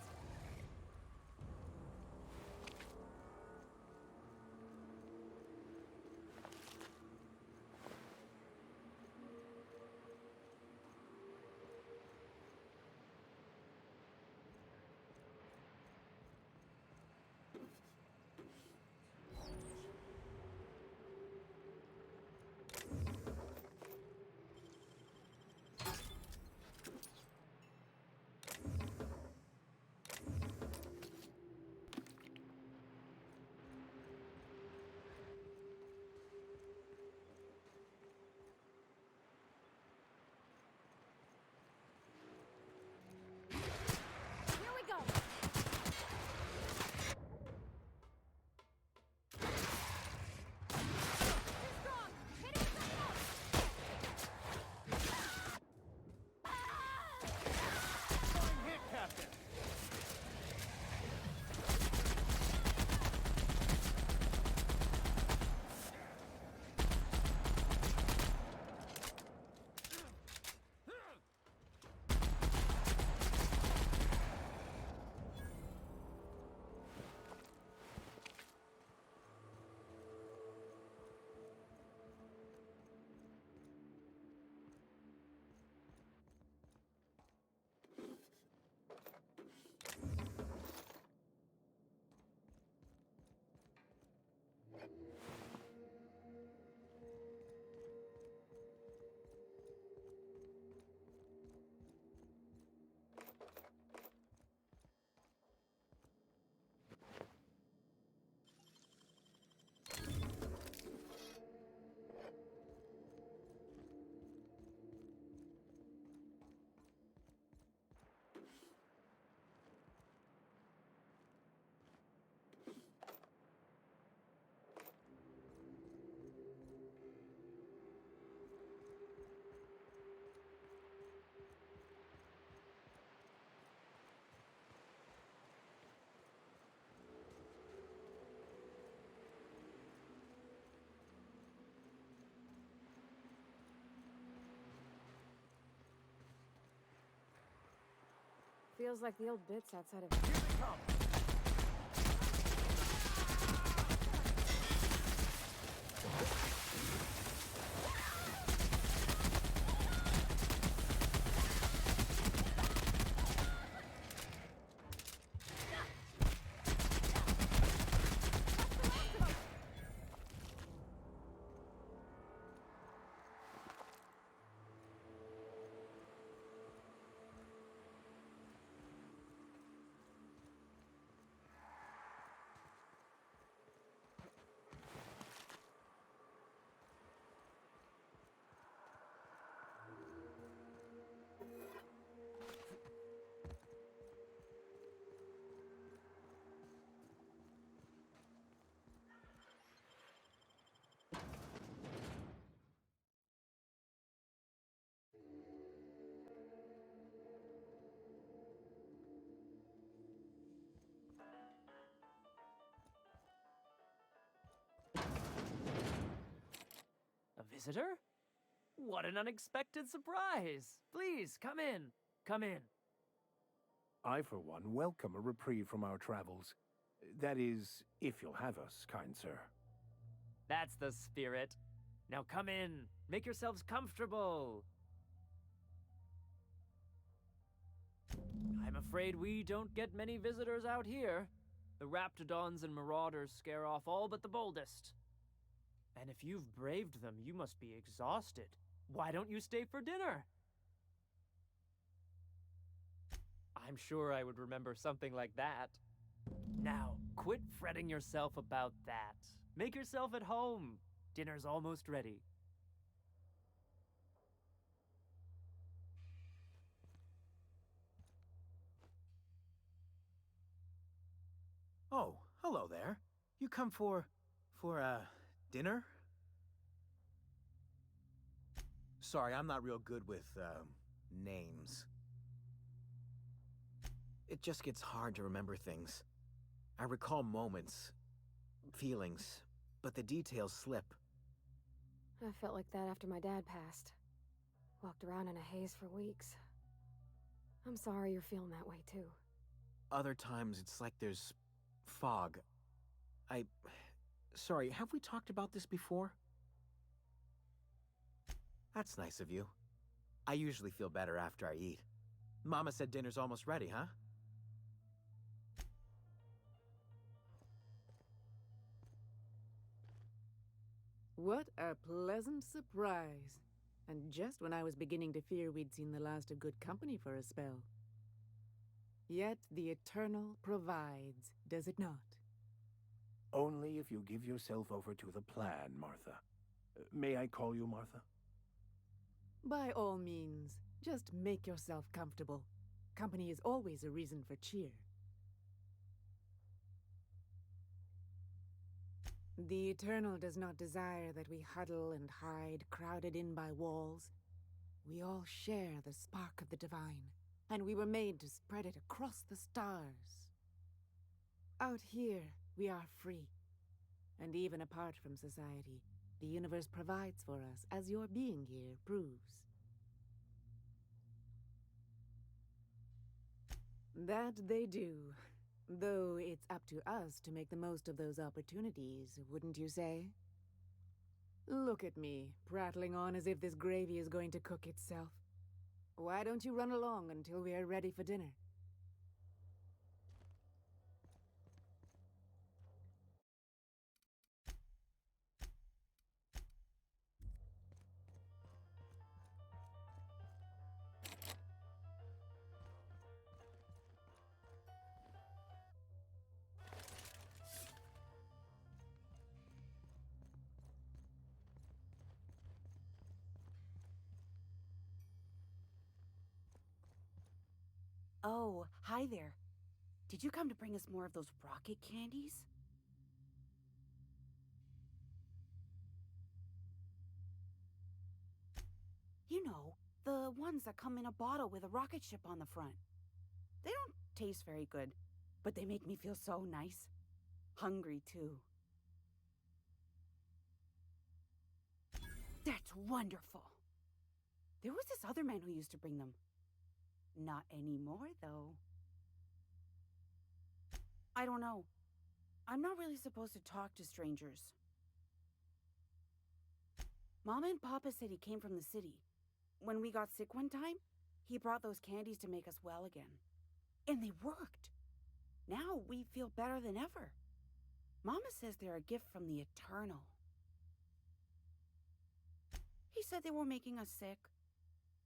Feels like the old bits outside of... Here they come! Visitor? What an unexpected surprise! Please, come in. Come in. I, for one, welcome a reprieve from our travels. That is, if you'll have us, kind sir. That's the spirit. Now come in. Make yourselves comfortable. I'm afraid we don't get many visitors out here. The Raptidons and Marauders scare off all but the boldest. And if you've braved them, you must be exhausted. Why don't you stay for dinner? I'm sure I would remember something like that. Now, quit fretting yourself about that. Make yourself at home. Dinner's almost ready. You come for, dinner? Sorry, I'm not real good with, names. It just gets hard to remember things. I recall moments, feelings, but the details slip. I felt like that after my dad passed. Walked around in a haze for weeks. I'm sorry you're feeling that way, too. Other times, it's like there's fog. Sorry, have we talked about this before? That's nice of you. I usually feel better after I eat. Mama said dinner's almost ready, huh? What a pleasant surprise. And just when I was beginning to fear we'd seen the last of good company for a spell. Yet the Eternal provides, does it not? Only if you give yourself over to the plan, Martha. May I call you Martha? By all means, just make yourself comfortable. Company is always a reason for cheer. The Eternal does not desire that we huddle and hide, crowded in by walls. We all share the spark of the divine, and we were made to spread it across the stars. Out here, we are free. And even apart from society, the universe provides for us, as your being here proves. That they do. Though it's up to us to make the most of those opportunities, wouldn't you say? Look at me, prattling on as if this gravy is going to cook itself. Why don't you run along until we are ready for dinner? Oh, hi there. Did you come to bring us more of those rocket candies? You know, the ones that come in a bottle with a rocket ship on the front. They don't taste very good, but they make me feel so nice. Hungry, too. That's wonderful. There was this other man who used to bring them. Not anymore, though. I don't know. I'm not really supposed to talk to strangers. Mama and Papa said he came from the city. When we got sick one time, he brought those candies to make us well again. And they worked. Now we feel better than ever. Mama says they're a gift from the Eternal. He said they were making us sick.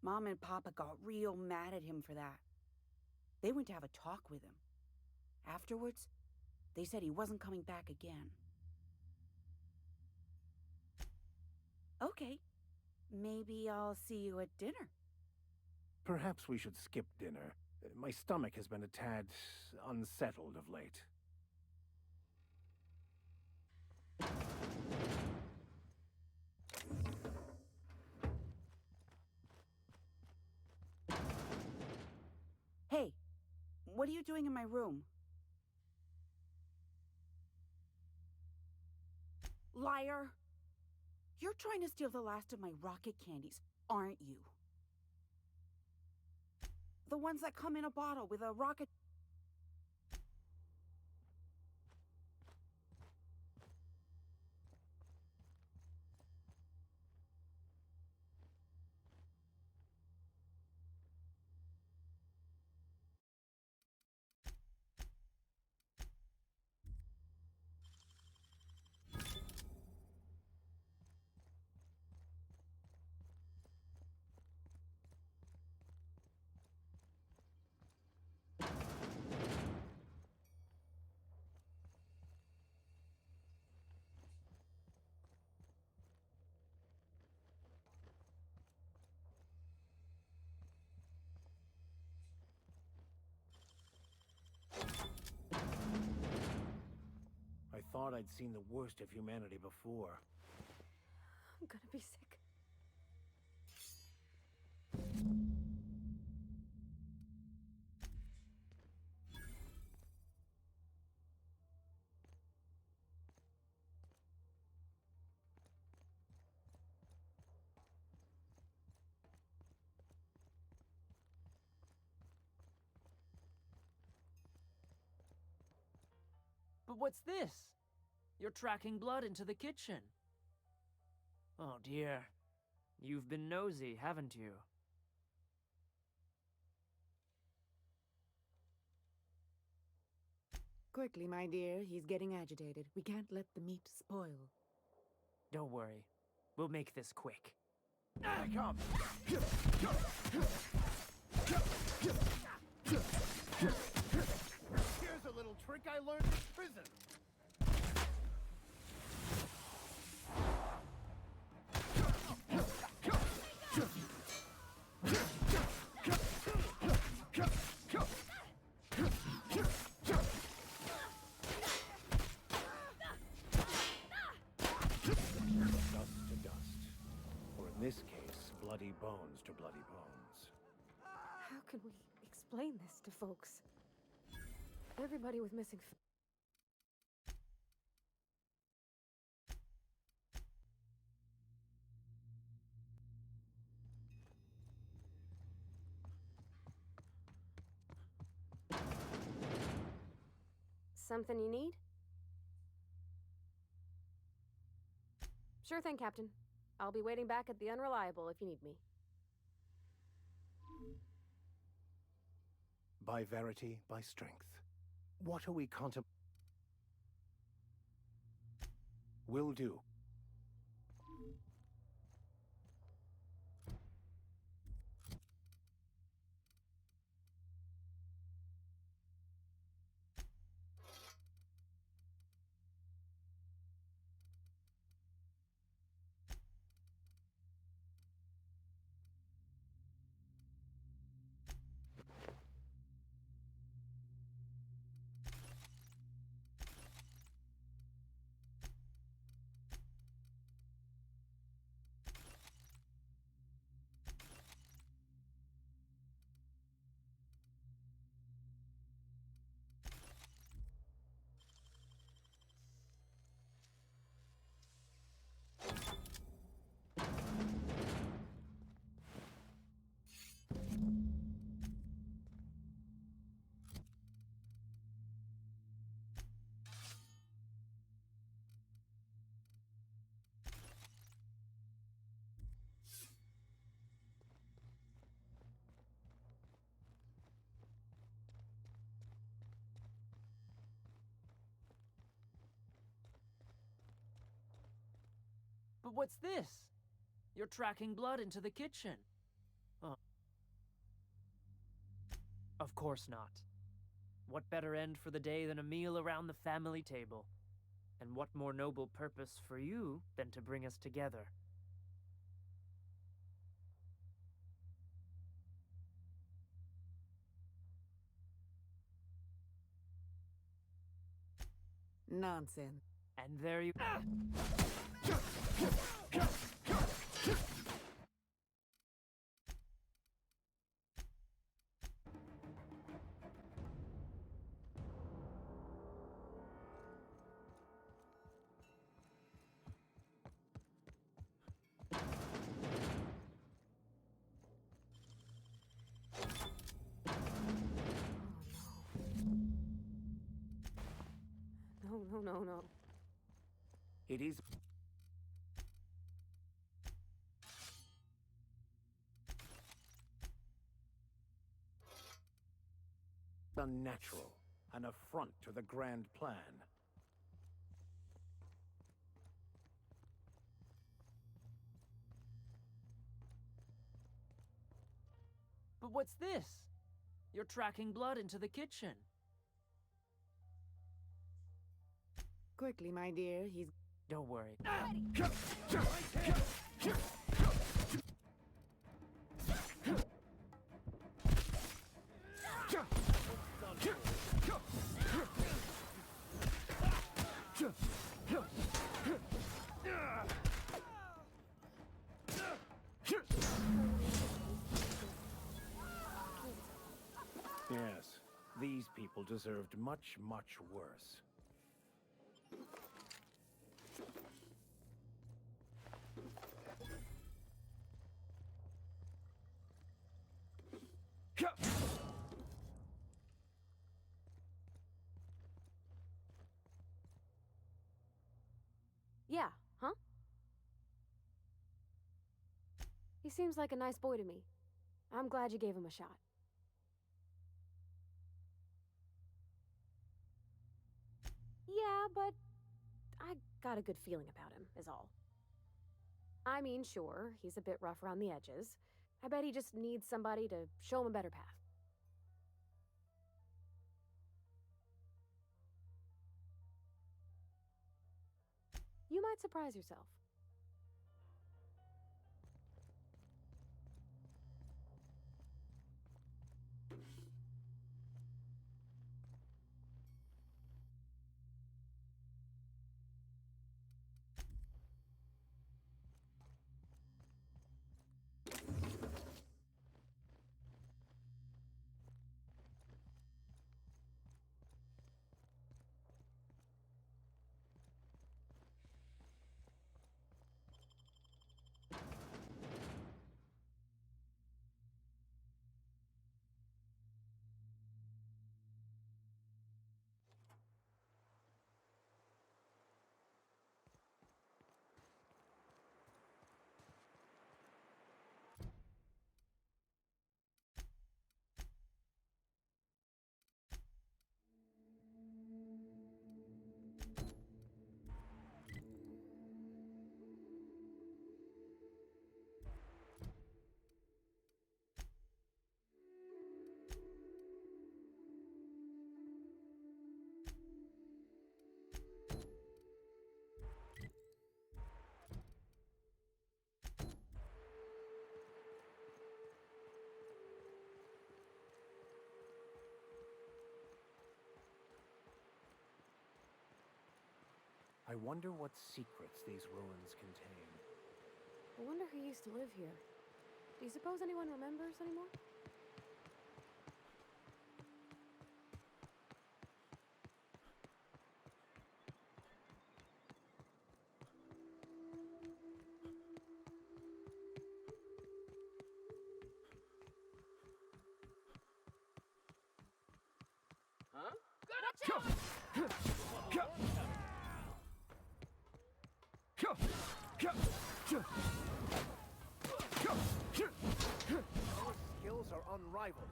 Mom and Papa got real mad at him for that. They went to have a talk with him. Afterwards, they said he wasn't coming back again. Okay, maybe I'll see you at dinner. Perhaps we should skip dinner. My stomach has been a tad unsettled of late. Hey, what are you doing in my room? Liar! You're trying to steal the last of my rocket candies, aren't you? The ones that come in a bottle with a rocket... thought I'd seen the worst of humanity before. I'm gonna be sick. But what's this? You're tracking blood into the kitchen. Oh dear. You've been nosy, haven't you? Quickly, my dear. He's getting agitated. We can't let the meat spoil. Don't worry. We'll make this quick. Come! Here's a little trick I learned in prison. Dust to dust. Or in this case, bloody bones to bloody bones. How can we explain this to folks? Everybody with missing Something you need? Sure thing, Captain. I'll be waiting back at the Unreliable if you need me. By verity, by strength. What are we contemplating? Will do. But what's this? You're tracking blood into the kitchen. Oh. Of course not. What better end for the day than a meal around the family table? And what more noble purpose for you than to bring us together? Nonsense. And there you... No. It is... unnatural, an affront to the grand plan. But what's this? You're tracking blood into the kitchen. Quickly, my dear. He's... Don't worry. Yes, these people deserved much, much worse. Yeah, huh? He seems like a nice boy to me. I'm glad you gave him a shot. Yeah, but I got a good feeling about him, is all. I mean, sure, he's a bit rough around the edges. I bet he just needs somebody to show him a better path. You might surprise yourself. I wonder what secrets these ruins contain. I wonder who used to live here. Do you suppose anyone remembers anymore? Our skills are unrivaled.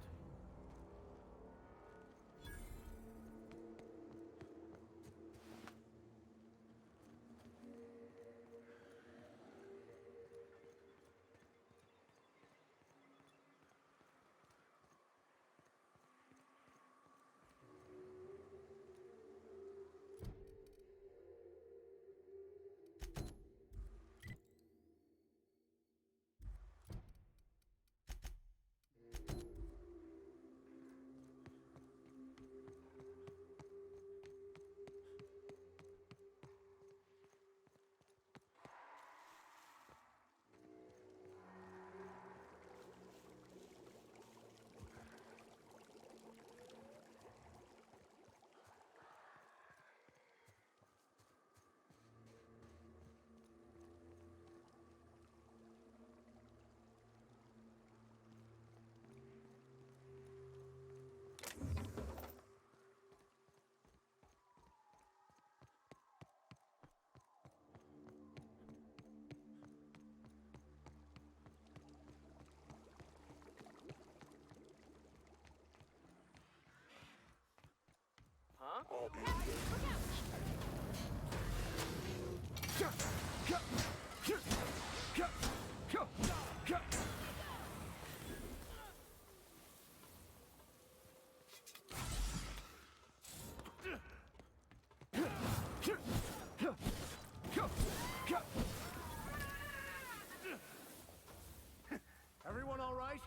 Everyone all right?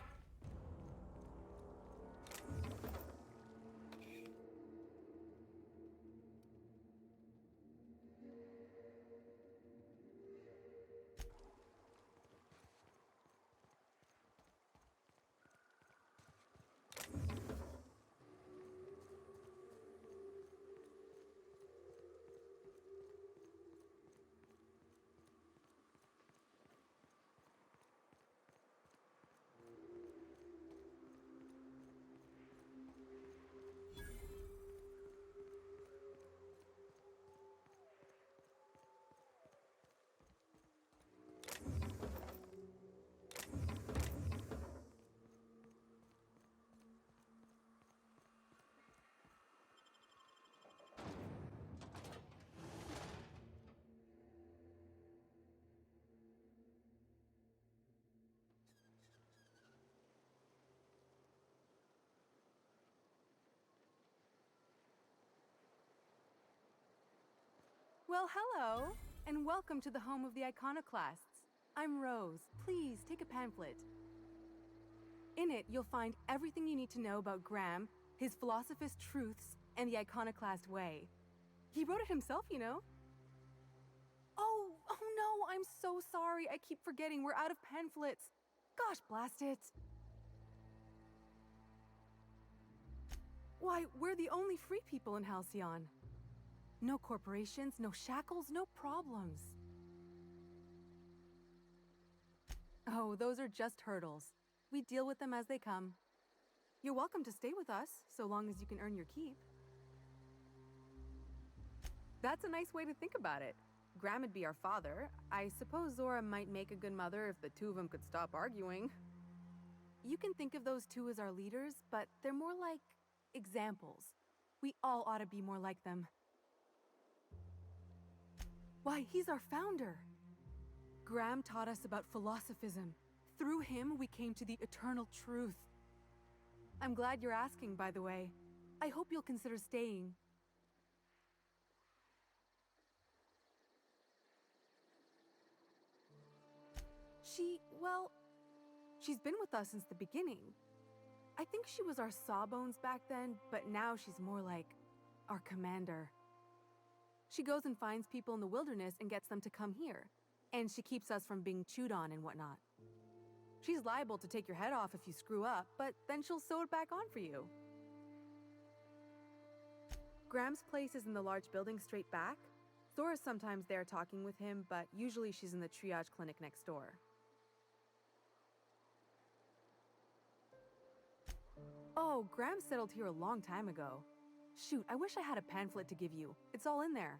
Well, hello, and welcome to the home of the Iconoclasts. I'm Rose. Please take a pamphlet. In it, you'll find everything you need to know about Graham, his Philosophist truths, and the Iconoclast way. He wrote it himself, you know. Oh no, I'm so sorry. I keep forgetting we're out of pamphlets. Gosh, blast it. Why, we're the only free people in Halcyon. No corporations, no shackles, no problems. Oh, those are just hurdles. We deal with them as they come. You're welcome to stay with us, so long as you can earn your keep. That's a nice way to think about it. Graham would be our father. I suppose Zora might make a good mother if the two of them could stop arguing. You can think of those two as our leaders, but they're more like examples. We all ought to be more like them. Why, he's our founder. Graham taught us about philosophism. Through him, we came to the eternal truth. I'm glad you're asking, by the way. I hope you'll consider staying. She's been with us since the beginning. I think she was our sawbones back then, but now she's more like our commander. She goes and finds people in the wilderness and gets them to come here. And she keeps us from being chewed on and whatnot. She's liable to take your head off if you screw up, but then she'll sew it back on for you. Graham's place is in the large building straight back. Zora's sometimes there talking with him, but usually she's in the triage clinic next door. Oh, Graham settled here a long time ago. Shoot, I wish I had a pamphlet to give you. It's all in there.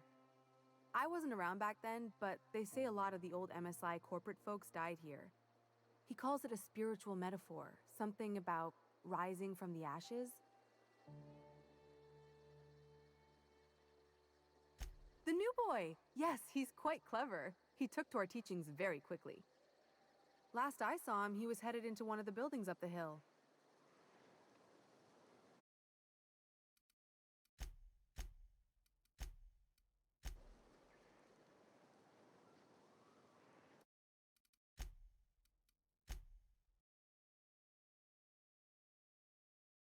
I wasn't around back then, but they say a lot of the old MSI corporate folks died here. He calls it a spiritual metaphor, something about rising from the ashes. The new boy! Yes, he's quite clever. He took to our teachings very quickly. Last I saw him, he was headed into one of the buildings up the hill.